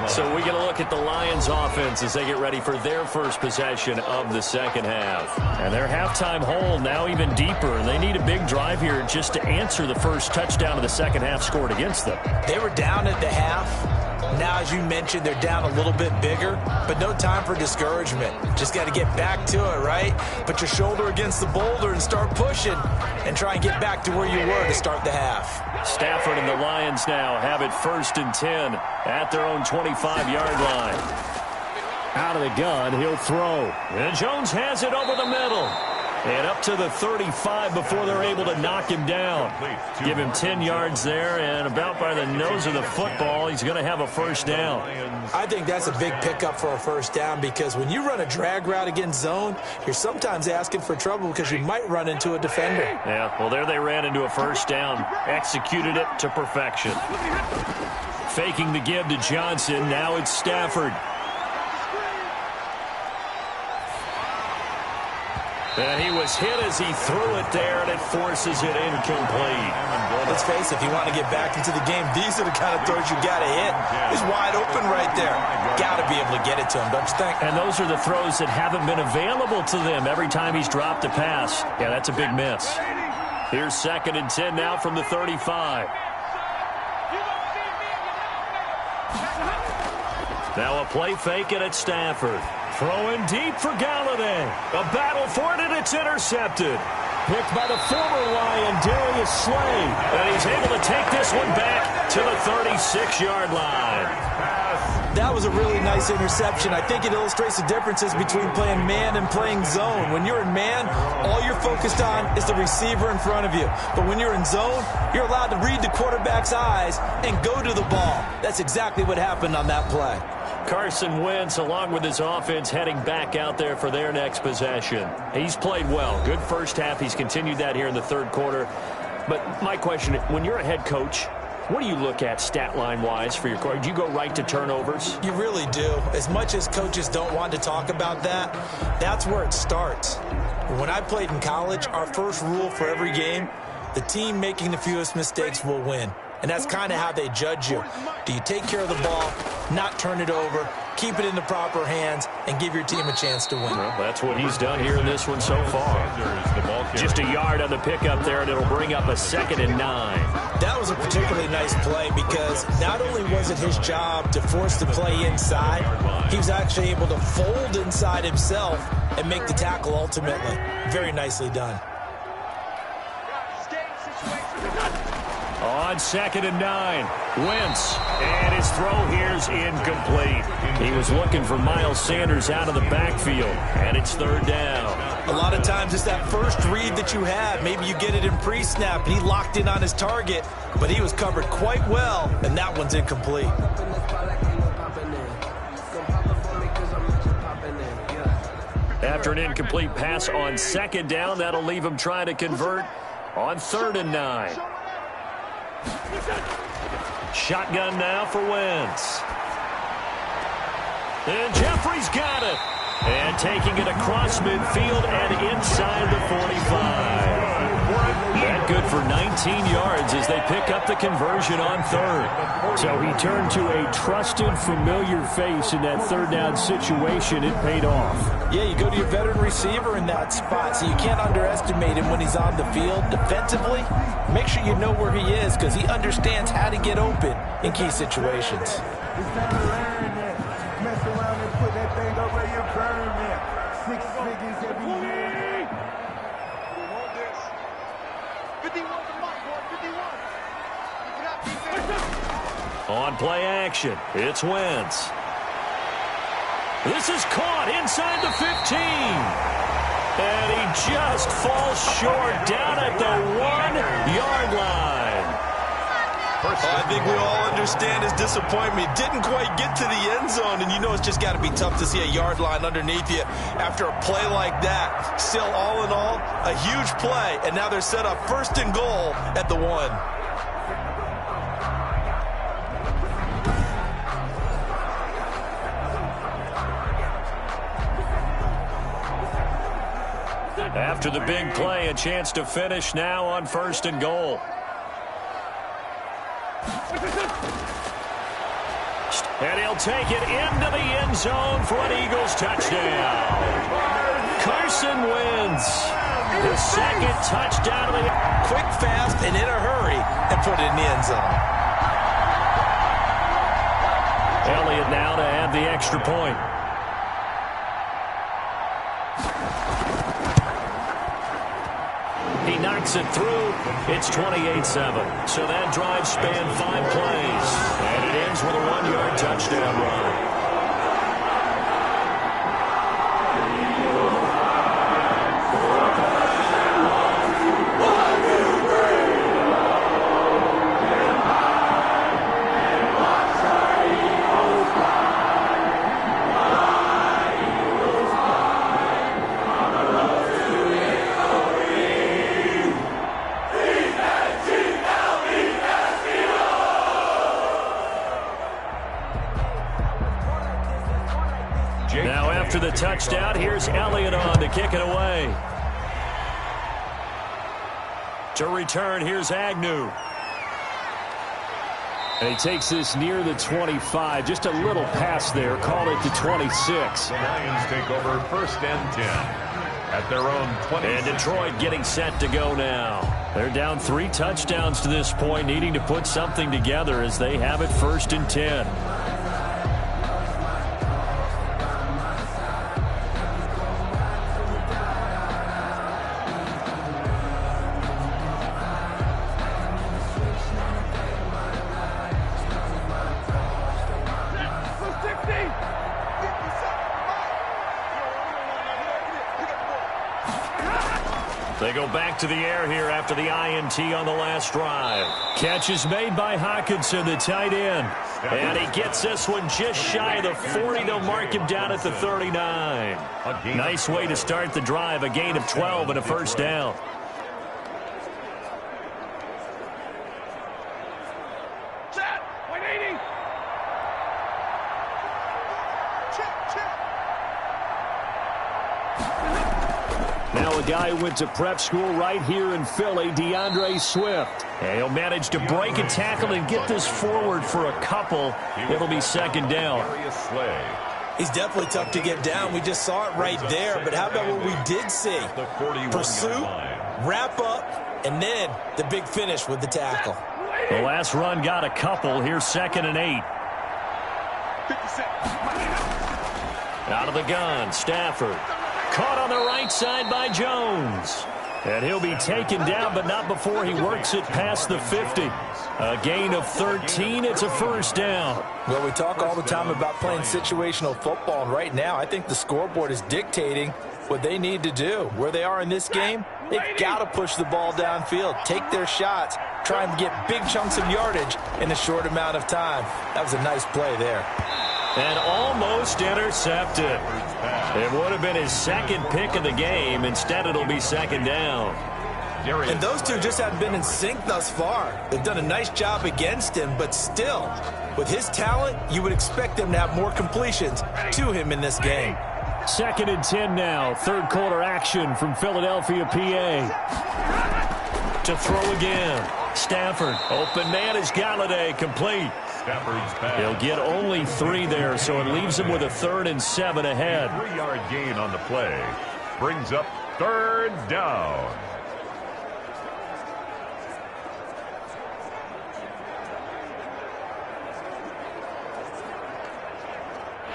So we get a look at the Lions offense as they get ready for their first possession of the second half. And their halftime hole now even deeper. And they need a big drive here just to answer the first touchdown of the second half scored against them. They were down at the half. Now, as you mentioned, they're down a little bit bigger, but no time for discouragement. Just got to get back to it, right? Put your shoulder against the boulder and start pushing and try and get back to where you were to start the half. Stafford and the Lions now have it 1st and 10 at their own 25-yard line. Out of the gun, he'll throw. And Jones has it over the middle. And up to the 35 before they're able to knock him down. Give him 10 yards there, and about by the nose of the football, he's going to have a first down. I think that's a big pickup for a first down because when you run a drag route against zone, you're sometimes asking for trouble because you might run into a defender. Yeah, well, there they ran into a first down. Executed it to perfection. Faking the give to Johnson. Now it's Stafford. And he was hit as he threw it there, and it forces it incomplete. Let's face it, if you want to get back into the game, these are the kind of throws you got to hit. He's wide open right there. Got to be able to get it to him, don't you think? And those are the throws that haven't been available to them every time he's dropped a pass. Yeah, that's a big miss. Here's 2nd and 10 now from the 35. Now a play fake, and it's Stafford. Throwing deep for Galladay. A battle for it, and it's intercepted. Picked by the former Lion, Darius Slay. And he's able to take this one back to the 36-yard line. That was a really nice interception. I think it illustrates the differences between playing man and playing zone. When you're in man, all you're focused on is the receiver in front of you. But when you're in zone, you're allowed to read the quarterback's eyes and go to the ball. That's exactly what happened on that play. Carson Wentz, along with his offense, heading back out there for their next possession. He's played well. Good first half. He's continued that here in the third quarter. But my question, when you're a head coach, what do you look at stat line-wise for your coach? Do you go right to turnovers? You really do. As much as coaches don't want to talk about that, that's where it starts. When I played in college, our first rule for every game, the team making the fewest mistakes will win. And that's kind of how they judge you. Do you take care of the ball, not turn it over, keep it in the proper hands, and give your team a chance to win? Well, that's what he's done here in this one so far. Just a yard on the pickup there, and it'll bring up a 2nd and 9. That was a particularly nice play because not only was it his job to force the play inside, he was actually able to fold inside himself and make the tackle ultimately. Very nicely done. On 2nd and 9, Wentz, and his throw here's incomplete. He was looking for Miles Sanders out of the backfield, and it's 3rd down. A lot of times it's that first read that you have. Maybe you get it in pre-snap, and he locked in on his target, but he was covered quite well, and that one's incomplete. After an incomplete pass on 2nd down, that'll leave him trying to convert on 3rd and 9. Shotgun now for Wentz. And Jeffrey's got it. And taking it across midfield and inside the 45. That good for 19 yards as they pick up the conversion on third. So he turned to a trusted, familiar face in that third down situation. It paid off. Yeah, you go to your veteran receiver in that spot, so you can't underestimate him when he's on the field. Defensively, make sure you know where he is because he understands how to get open in key situations. It's time to learn that. Mess around and put that thing over your permit. 6 figures every year. We want this. 51 to Mike, boy. 51. Keep it up, defense. On play action, it's Wentz. This is caught inside the 15. And he just falls short down at the 1-yard line. I think we all understand his disappointment. Didn't quite get to the end zone, and you know it's just got to be tough to see a yard line underneath you after a play like that. Still, all in all, a huge play, and now they're set up 1st and goal at the 1. After the big play, a chance to finish now on 1st and goal. And he'll take it into the end zone for an Eagles touchdown. Carson Wentz, the 2nd touchdown of the year. Quick, fast, and in a hurry, and put it in the end zone. Elliott now to add the extra point. He knocks it through. It's 28-7. So that drive spanned 5 plays. And it ends with a 1-yard touchdown run. Now after the touchdown, here's Elliott on to kick it away. To return, here's Agnew. And he takes this near the 25. Just a little pass there. Call it the 26. The Lions take over 1st and 10 at their own 20. And Detroit getting set to go now. They're down 3 touchdowns to this point, needing to put something together as they have it 1st and 10. They go back to the air here after the INT on the last drive. Catch is made by Hockenson, the tight end. And he gets this one just shy of the 40. They'll mark him down at the 39. Nice way to start the drive. A gain of 12 and a 1st down. Set. 180. Check. Now a guy who went to prep school right here in Philly, DeAndre Swift. And he'll manage to break a tackle and get this forward for a couple. It'll be 2nd down. He's definitely tough to get down. We just saw it right there. But how about what we did see? Pursuit, wrap up, and then the big finish with the tackle. The last run got a couple. Here's 2nd and 8. Out of the gun, Stafford. Caught on the right side by Jones. And he'll be taken down, but not before he works it past the 50. A gain of 13. It's a 1st down. Well, we talk all the time about playing situational football, and right now I think the scoreboard is dictating what they need to do. Where they are in this game, they've got to push the ball downfield, take their shots, try and get big chunks of yardage in a short amount of time. That was a nice play there. And almost intercepted. It would have been his 2nd pick of the game. Instead, it'll be 2nd down. And those two just haven't been in sync thus far. They've done a nice job against him, but still, with his talent, you would expect them to have more completions to him in this game. 2nd and 10 now. Third quarter action from Philadelphia, PA. To throw again. Stafford. Open man is Galladay. Complete. Stafford's pass. He'll get only 3 there, so it leaves him with a 3rd and 7 ahead. 3-yard gain on the play. Brings up 3rd down.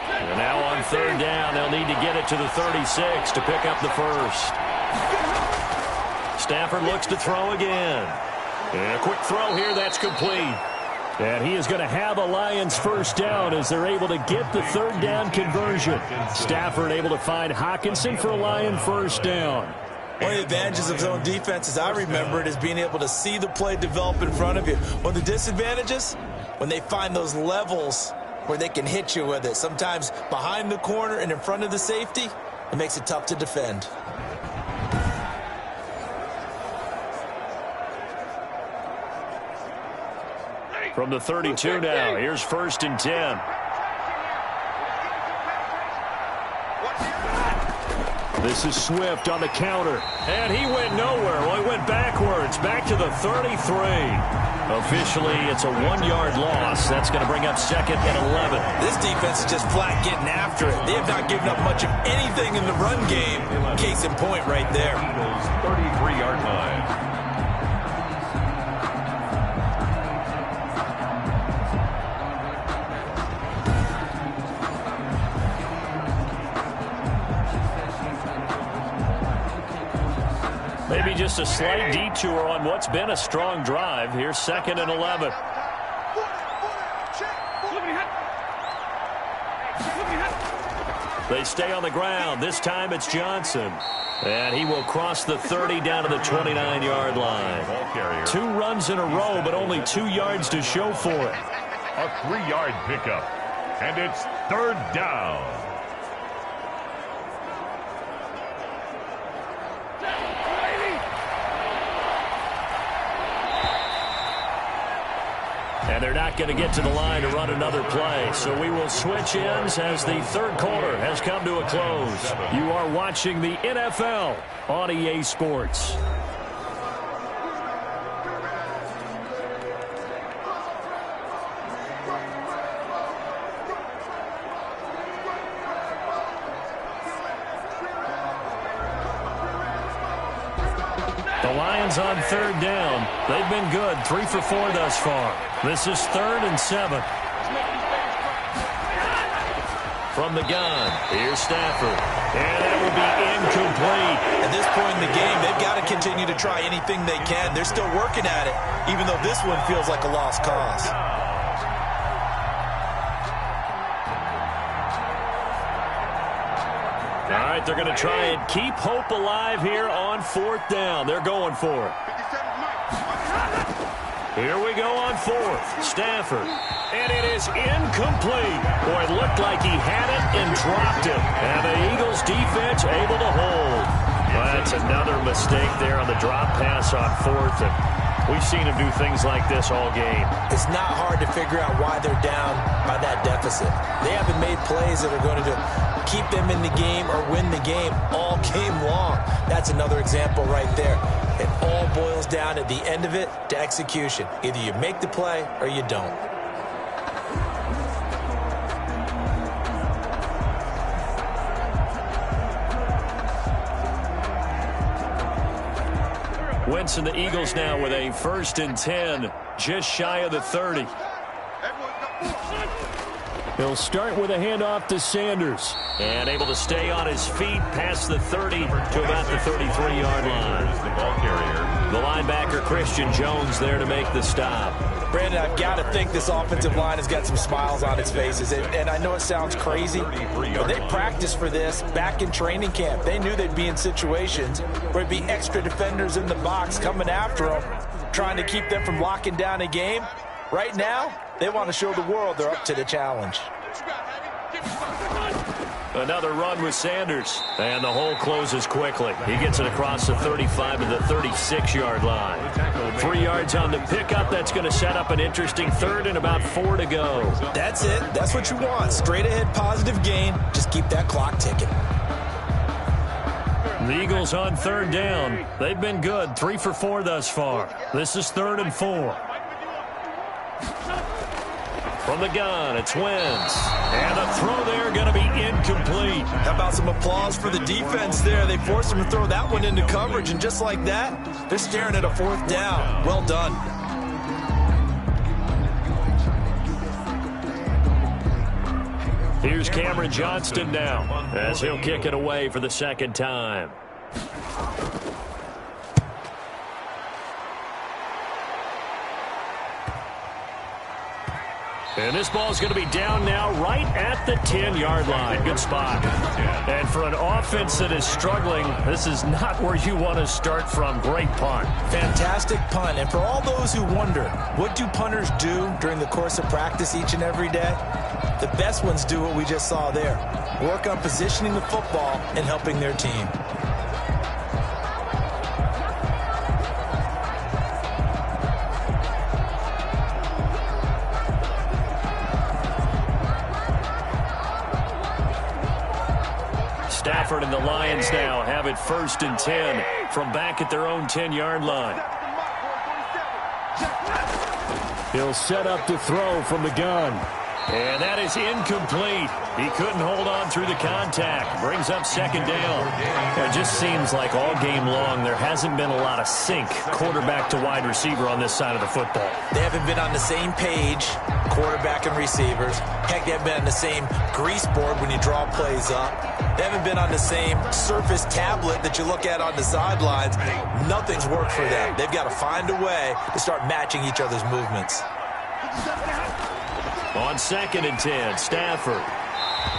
And now on 3rd down, they'll need to get it to the 36 to pick up the first. Stafford looks to throw again. And a quick throw here, that's complete. And he is going to have a Lions first down as they're able to get the 3rd down conversion. Stafford able to find Hockenson for a Lion first down. One of the advantages of zone defense, as I remember it, is being able to see the play develop in front of you. One of the disadvantages, when they find those levels where they can hit you with it, sometimes behind the corner and in front of the safety, it makes it tough to defend. From the 32 now, here's 1st and 10. This is Swift on the counter. And he went nowhere. Well, he went backwards, back to the 33. Officially, it's a 1-yard loss. That's going to bring up 2nd and 11. This defense is just flat getting after it. They have not given up much of anything in the run game. Case in point right there. Eagles 33-yard line. Maybe just a slight detour on what's been a strong drive. Here's 2nd and 11. They stay on the ground. This time it's Johnson. And he will cross the 30 down to the 29-yard line. 2 runs in a row, but only 2 yards to show for it. A 3-yard pickup. And it's 3rd down. And they're not going to get to the line to run another play. So we will switch ends as the 3rd quarter has come to a close. You are watching the NFL on EA Sports. The Lions on 3rd down. They've been good, 3 for 4 thus far. This is 3rd and 7. From the gun, here's Stafford. And that will be incomplete. At this point in the game, they've got to continue to try anything they can. They're still working at it, even though this one feels like a lost cause. All right, they're going to try and keep hope alive here on 4th down. They're going for it. Here we go on 4th. Stafford. And it is incomplete. Boy, it looked like he had it and dropped it. And the Eagles defense able to hold. Well, that's another mistake there on the drop pass on 4th. And we've seen him do things like this all game. It's not hard to figure out why they're down by that deficit. They haven't made plays that are going to keep them in the game or win the game all game long. That's another example right there. It all boils down at the end of it to execution. Either you make the play or you don't. Wentz and the Eagles now with a 1st and 10, just shy of the 30. He'll start with a handoff to Sanders. And able to stay on his feet past the 30 to about the 33-yard line. The ball carrier. The linebacker, Christian Jones, there to make the stop. Brandon, I've got to think this offensive line has got some smiles on its faces. And I know it sounds crazy, but they practiced for this back in training camp. They knew they'd be in situations where it'd be extra defenders in the box coming after them, trying to keep them from locking down a game. Right now, they want to show the world they're up to the challenge. Another run with Sanders. And the hole closes quickly. He gets it across the 35 to the 36-yard line. 3 yards on the pickup. That's going to set up an interesting third and about 4 to go. That's it. That's what you want. Straight ahead, positive gain. Just keep that clock ticking. The Eagles on third down. They've been good. 3 for 4 thus far. This is 3rd and 4. From the gun, it's Wentz. And the throw there going to be incomplete. How about some applause for the defense there? They forced him to throw that one into coverage, and just like that, they're staring at a 4th down. Well done. Here's Cameron Johnston now, as he'll kick it away for the 2nd time. And this ball's going to be down now right at the 10-yard line. Good spot. And for an offense that is struggling, this is not where you want to start from. Great punt. Fantastic punt. And for all those who wonder, what do punters do during the course of practice each and every day? The best ones do what we just saw there. Work on positioning the football and helping their team. Stafford and the Lions now have it 1st and 10 from back at their own 10-yard line. He'll set up to throw from the gun. And that is incomplete. He couldn't hold on through the contact. Brings up 2nd down. It just seems like all game long there hasn't been a lot of sync quarterback to wide receiver on this side of the football. They haven't been on the same page, quarterback and receivers. Heck, they haven't been on the same grease board when you draw plays up. They haven't been on the same Surface tablet that you look at on the sidelines. Nothing's worked for them. They've got to find a way to start matching each other's movements. On 2nd and 10, Stafford.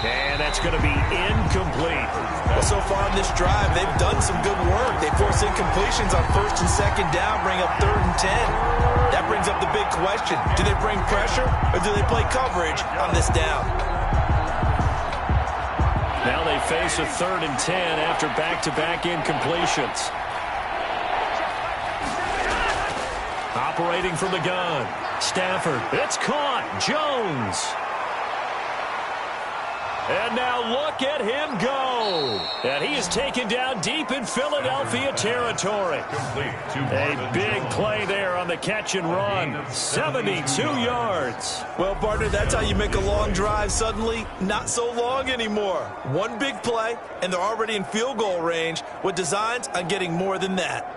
And that's going to be incomplete. Well, so far in this drive, they've done some good work. They force incompletions on 1st and 2nd down, bring up 3rd and 10. That brings up the big question. Do they bring pressure or do they play coverage on this down? Now they face a 3rd and 10 after back-to-back incompletions. Operating from the gun. Stafford. It's caught. Jones. And now look at him go. And he is taken down deep in Philadelphia territory. A big play there on the catch and run. 72 yards. Well, partner, that's how you make a long drive suddenly not so long anymore. One big play, and they're already in field goal range with designs on getting more than that.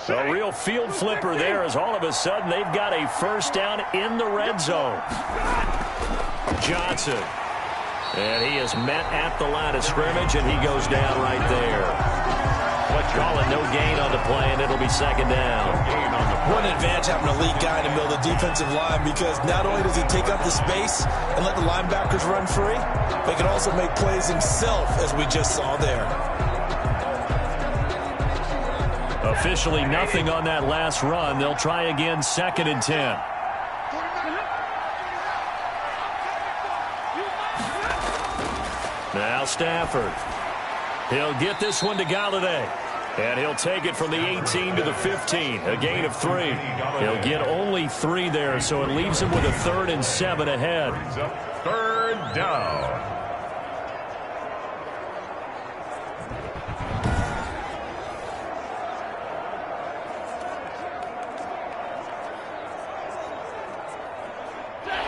A real field flipper there as all of a sudden they've got a 1st down in the red zone. Johnson. And he is met at the line of scrimmage, and he goes down right there. Call it no gain on the play, and it'll be 2nd down. What an advantage having a lead guy in the middle of the defensive line, because not only does he take up the space and let the linebackers run free, but he can also make plays himself, as we just saw there. Officially nothing on that last run. They'll try again 2nd and 10. Now Stafford. He'll get this one to Galladay. And he'll take it from the 18 to the 15. A gain of 3. He'll get only 3 there, so it leaves him with a 3rd and 7 ahead. 3rd down.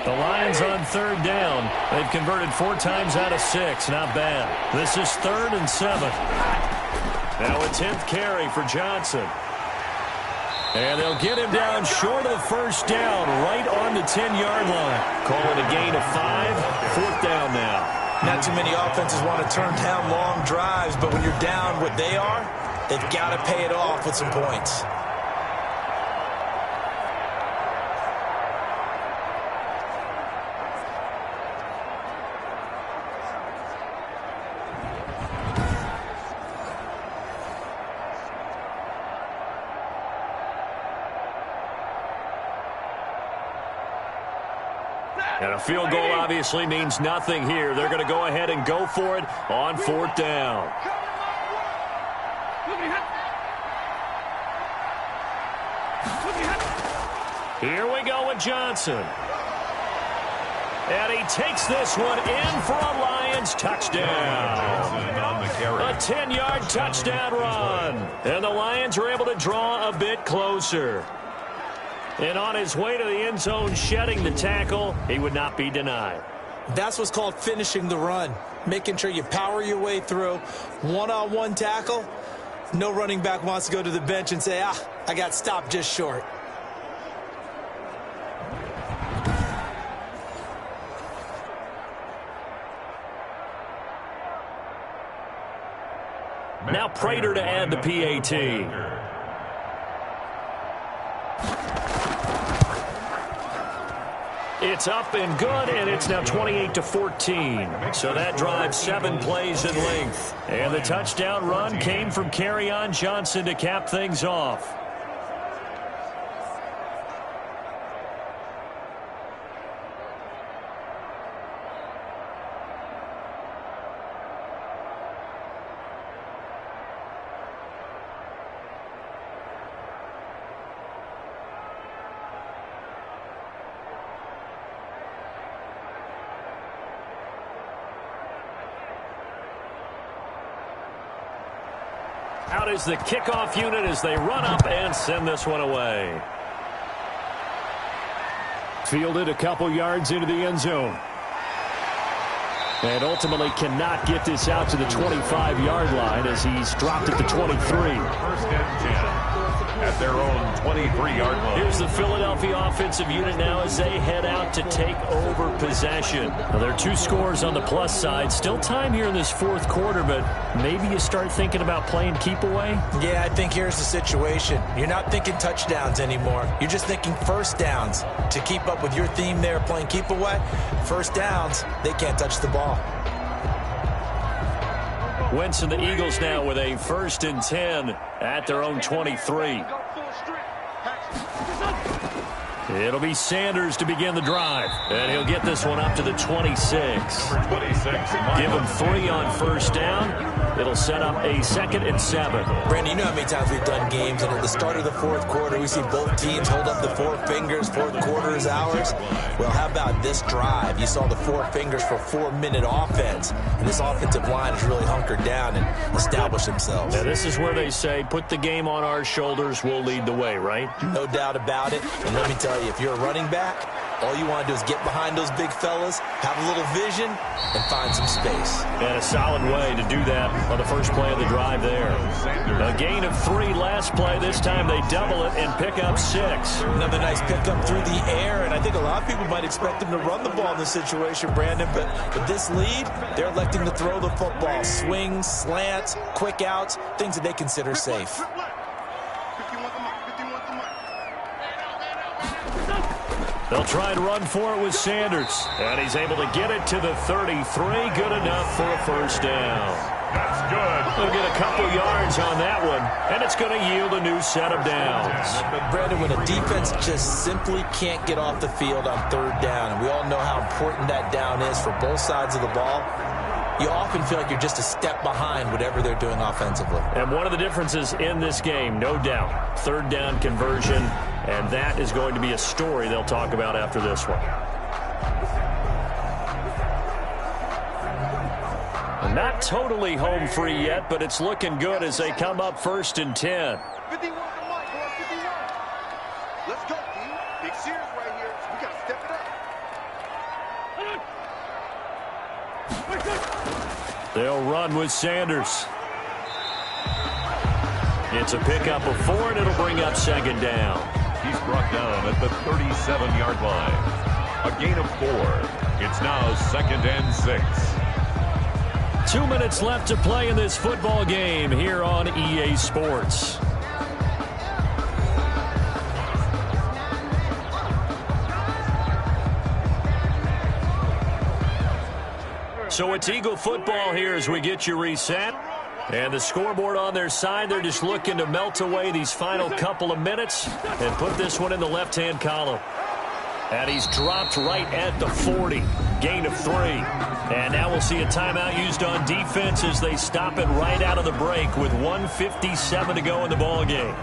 The Lions on 3rd down. They've converted 4 times out of 6. Not bad. This is 3rd and 7. Now a 10th carry for Johnson. And they'll get him down short of the 1st down, right on the 10-yard line. Call it a gain of 5. 4th down now. Not too many offenses want to turn down long drives, but when you're down what they are, they've got to pay it off with some points. And a field goal obviously means nothing here. They're going to go ahead and go for it on 4th down. Here we go with Johnson. And he takes this one in for a Lions touchdown. A 10-yard touchdown run. And the Lions are able to draw a bit closer. And on his way to the end zone, shedding the tackle, he would not be denied. That's what's called finishing the run. Making sure you power your way through. One-on-one tackle. No running back wants to go to the bench and say, I got stopped just short. Now Prater to add the PAT. It's up and good, and it's now 28-14. So that drives 7 plays in length. And the touchdown run came from Kerryon Johnson to cap things off. Out is the kickoff unit as they run up and send this one away. Fielded a couple yards into the end zone. And ultimately cannot get this out to the 25-yard line as he's dropped at the 23. First and 10 at their own 23-yard line. Here's the Philadelphia offensive unit now as they head out to take over possession. Now, there are 2 scores on the plus side. Still time here in this 4th quarter, but maybe you start thinking about playing keep away? Yeah, I think here's the situation. You're not thinking touchdowns anymore. You're just thinking first downs. To keep up with your theme there, playing keep away, first downs, they can't touch the ball. Wentz and the Eagles now with a 1st and 10 at their own 23. It'll be Sanders to begin the drive. And he'll get this one up to the 26. Number 26. Give him 3 on first down. It'll set up a 2nd and 7. Brandon, you know how many times we've done games, and at the start of the 4th quarter, we see both teams hold up the 4 fingers, 4th quarter is ours. Well, how about this drive? You saw the 4 fingers for 4-minute offense, and this offensive line has really hunkered down and established themselves. Now, this is where they say, put the game on our shoulders, we'll lead the way, right? No doubt about it. And let me tell you, if you're a running back, all you want to do is get behind those big fellas, have a little vision, and find some space. And a solid way to do that on the first play of the drive there. A gain of 3 last play. This time they double it and pick up 6. Another nice pickup through the air, and I think a lot of people might expect them to run the ball in this situation, Brandon, but with this lead, they're electing to throw the football. Swings, slants, quick outs, things that they consider safe. They'll try and run for it with Sanders. And he's able to get it to the 33. Good enough for a first down. That's good. They'll get a couple yards on that one, and it's going to yield a new set of downs. Brandon, when a defense just simply can't get off the field on 3rd down, and we all know how important that down is for both sides of the ball, you often feel like you're just a step behind whatever they're doing offensively. And one of the differences in this game, no doubt, 3rd down conversion, and that is going to be a story they'll talk about after this one. Not totally home free yet, but it's looking good as they come up 1st and 10. 51 to Mike, 51. Let's go, D. Big Sears right here. We got to step it up. They'll run with Sanders. It's a pickup of 4, and it'll bring up 2nd down. He's brought down at the 37-yard line. A gain of 4. It's now 2nd and 6. 2 minutes left to play in this football game here on EA Sports. So it's Eagle football here as we get you reset. And the scoreboard on their side, they're just looking to melt away these final couple of minutes and put this one in the left-hand column. And he's dropped right at the 40. Gain of 3. And now we'll see a timeout used on defense as they stop it right out of the break with 1:57 to go in the ball game.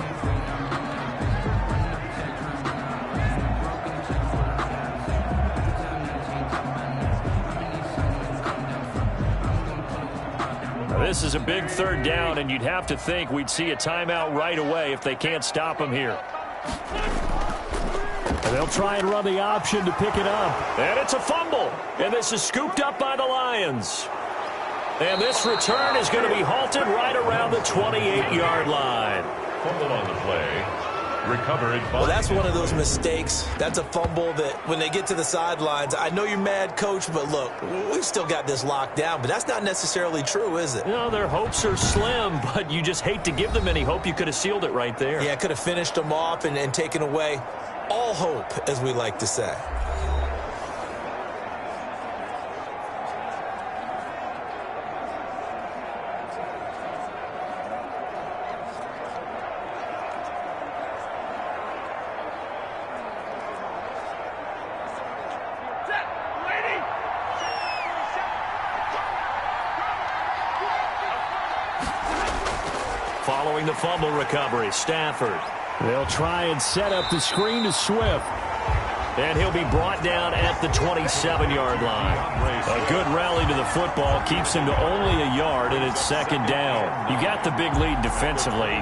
This is a big third down, and you'd have to think we'd see a timeout right away if they can't stop him here. And they'll try and run the option to pick it up. And it's a fumble. And this is scooped up by the Lions. And this return is going to be halted right around the 28-yard line. Fumble on the play. Recovered. Well, that's one of those mistakes. That's a fumble that when they get to the sidelines, I know you're mad, Coach, but look, we've still got this locked down. But that's not necessarily true, is it? No, their hopes are slim, but you just hate to give them any hope. You could have sealed it right there. Yeah, could have finished them off and taken away all hope, as we like to say. Following the fumble recovery, Stafford. They'll try and set up the screen to Swift. And he'll be brought down at the 27-yard line. A good rally to the football keeps him to only a yard, and it's second down. You got the big lead defensively.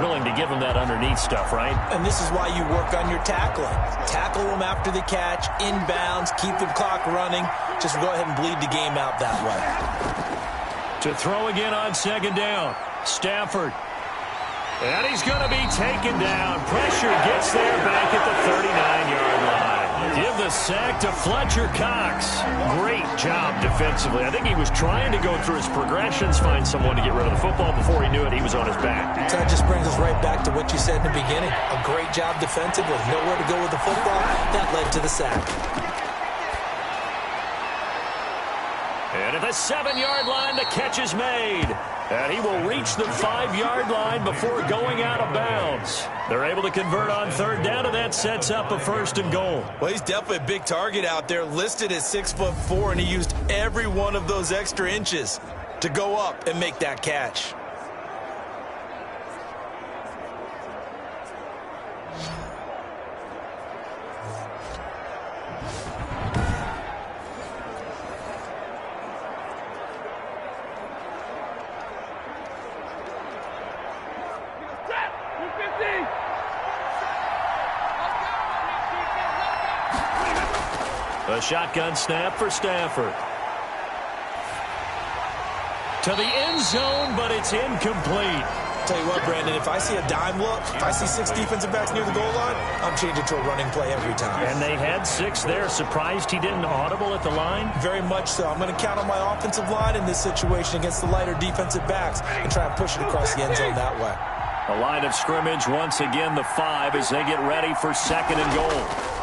Willing to give him that underneath stuff, right? And this is why you work on your tackling. Tackle them after the catch, inbounds, keep the clock running. Just go ahead and bleed the game out that way. To throw again on second down. Stafford. And he's going to be taken down. Pressure gets there back at the 39-yard line. Give the sack to Fletcher Cox. Great job defensively. I think he was trying to go through his progressions, find someone to get rid of the football. Before he knew it, he was on his back. So that just brings us right back to what you said in the beginning. A great job defensively. Nowhere to go with the football. That led to the sack. And at the 7-yard line, the catch is made. And he will reach the 5-yard line before going out of bounds. They're able to convert on third down, and that sets up a 1st and goal. Well, he's definitely a big target out there, listed at 6'4", and he used every one of those extra inches to go up and make that catch. A shotgun snap for Stafford. To the end zone, but it's incomplete. Tell you what, Brandon, if I see a dime look, if I see 6 defensive backs near the goal line, I'm changing to a running play every time. And they had 6 there. Surprised he didn't audible at the line? Very much so. I'm going to count on my offensive line in this situation against the lighter defensive backs and try and push it across the end zone that way. The line of scrimmage, once again, the 5 as they get ready for 2nd and goal.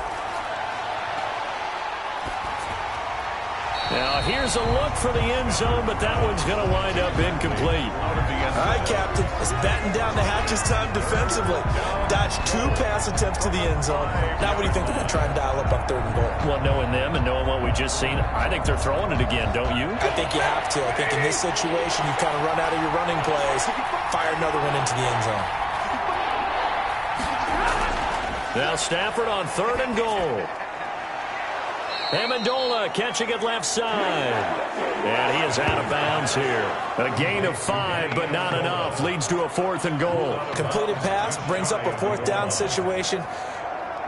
Now, here's a look for the end zone, but that one's going to wind up incomplete. All right, Captain. It's batting down the hatches time defensively. Dodged 2 pass attempts to the end zone. Now what do you think they're going to try and dial up on 3rd and goal? Well, knowing them and knowing what we just seen, I think they're throwing it again, don't you? I think you have to. I think in this situation, you kind of run out of your running plays, fire another one into the end zone. Now Stafford on 3rd and goal. Amendola catching it left side. And he is out of bounds here. A gain of 5, but not enough. Leads to a 4th and goal. Completed pass brings up a 4th down situation.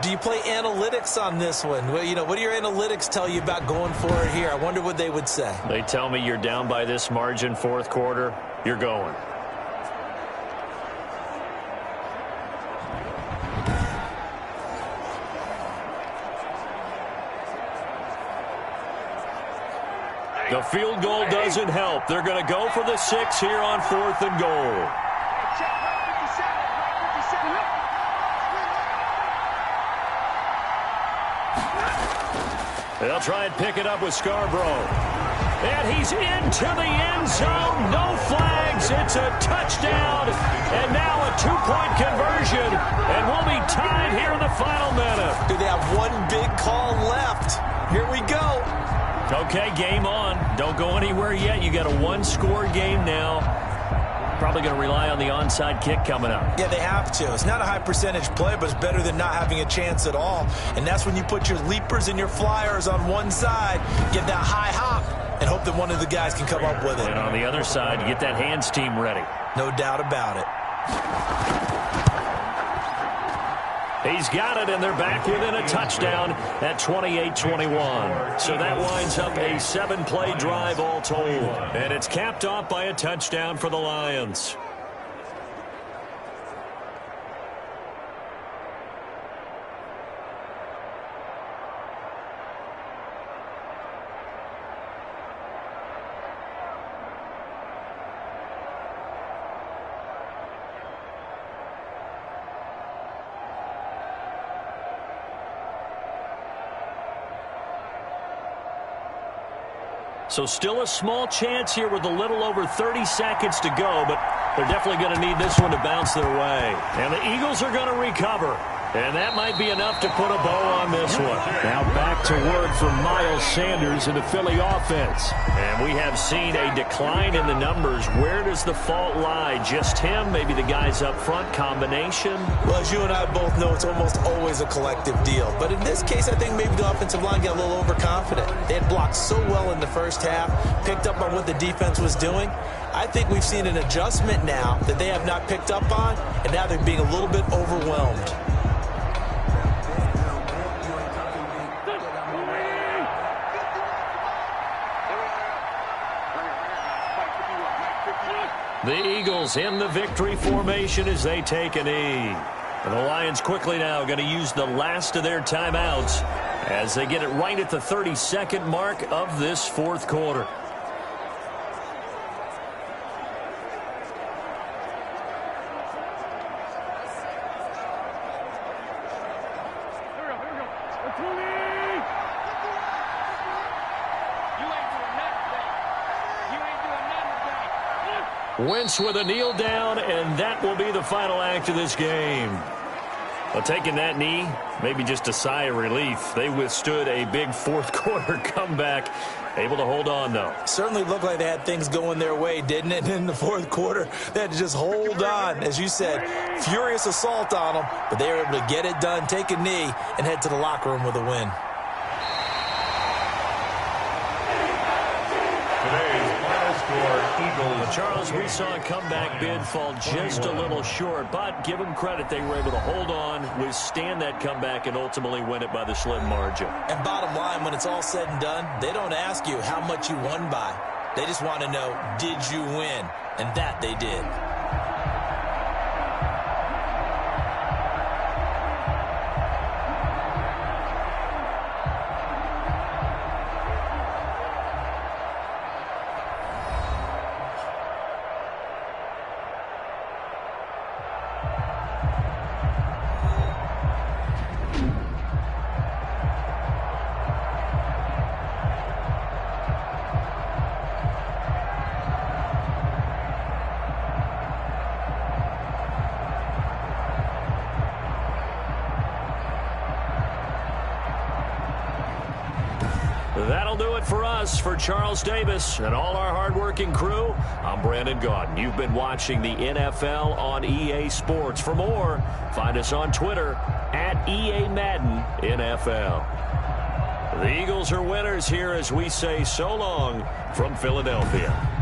Do you play analytics on this one? Well, you know, what do your analytics tell you about going for it here? I wonder what they would say. They tell me you're down by this margin 4th quarter. You're going. The field goal doesn't help. They're going to go for the 6 here on 4th and goal. They'll try and pick it up with Scarborough. And he's into the end zone. No flags It's a touchdown. And now a two-point conversion. And we'll be tied here in the final minute. Do they have one big call left? Here we go. Okay, game on. Don't go anywhere yet. You got a one-score game now. Probably going to rely on the onside kick coming up. Yeah, they have to. It's not a high percentage play, but it's better than not having a chance at all. And that's when you put your leapers and your flyers on one side, get that high hop, and hope that one of the guys can come up with it. And on the other side, you get that hands team ready. No doubt about it. He's got it, and they're back within a touchdown at 28-21. So that winds up a 7-play drive all told. And it's capped off by a touchdown for the Lions. So still a small chance here with a little over 30 seconds to go, but they're definitely going to need this one to bounce their way. And the Eagles are going to recover. And that might be enough to put a bow on this one. Now back to work for Miles Sanders in the Philly offense. And we have seen a decline in the numbers. Where does the fault lie? Just him? Maybe the guys up front? Combination? Well, as you and I both know, it's almost always a collective deal. But in this case, I think maybe the offensive line got a little overconfident. They had blocked so well in the first half, picked up on what the defense was doing. I think we've seen an adjustment now that they have not picked up on, and now they're being a little bit overwhelmed. The Eagles in the victory formation as they take a knee. And the Lions quickly now going to use the last of their timeouts as they get it right at the 32nd mark of this fourth quarter. Wentz with a kneel down, and that will be the final act of this game. Well, taking that knee, maybe just a sigh of relief. They withstood a big fourth quarter comeback. Able to hold on, though. Certainly looked like they had things going their way, didn't it? In the fourth quarter, they had to just hold on. As you said, furious assault on them, but they were able to get it done, take a knee, and head to the locker room with a win. Charles, we saw a comeback bid fall just a little short, but give them credit. They were able to hold on, withstand that comeback, and ultimately win it by the slim margin. And bottom line, when it's all said and done, they don't ask you how much you won by. They just want to know, did you win? And that they did. That'll do it for us. For Charles Davis and all our hardworking crew, I'm Brandon Gaudin. You've been watching the NFL on EA Sports. For more, find us on Twitter at EA Madden NFL. The Eagles are winners here as we say so long from Philadelphia.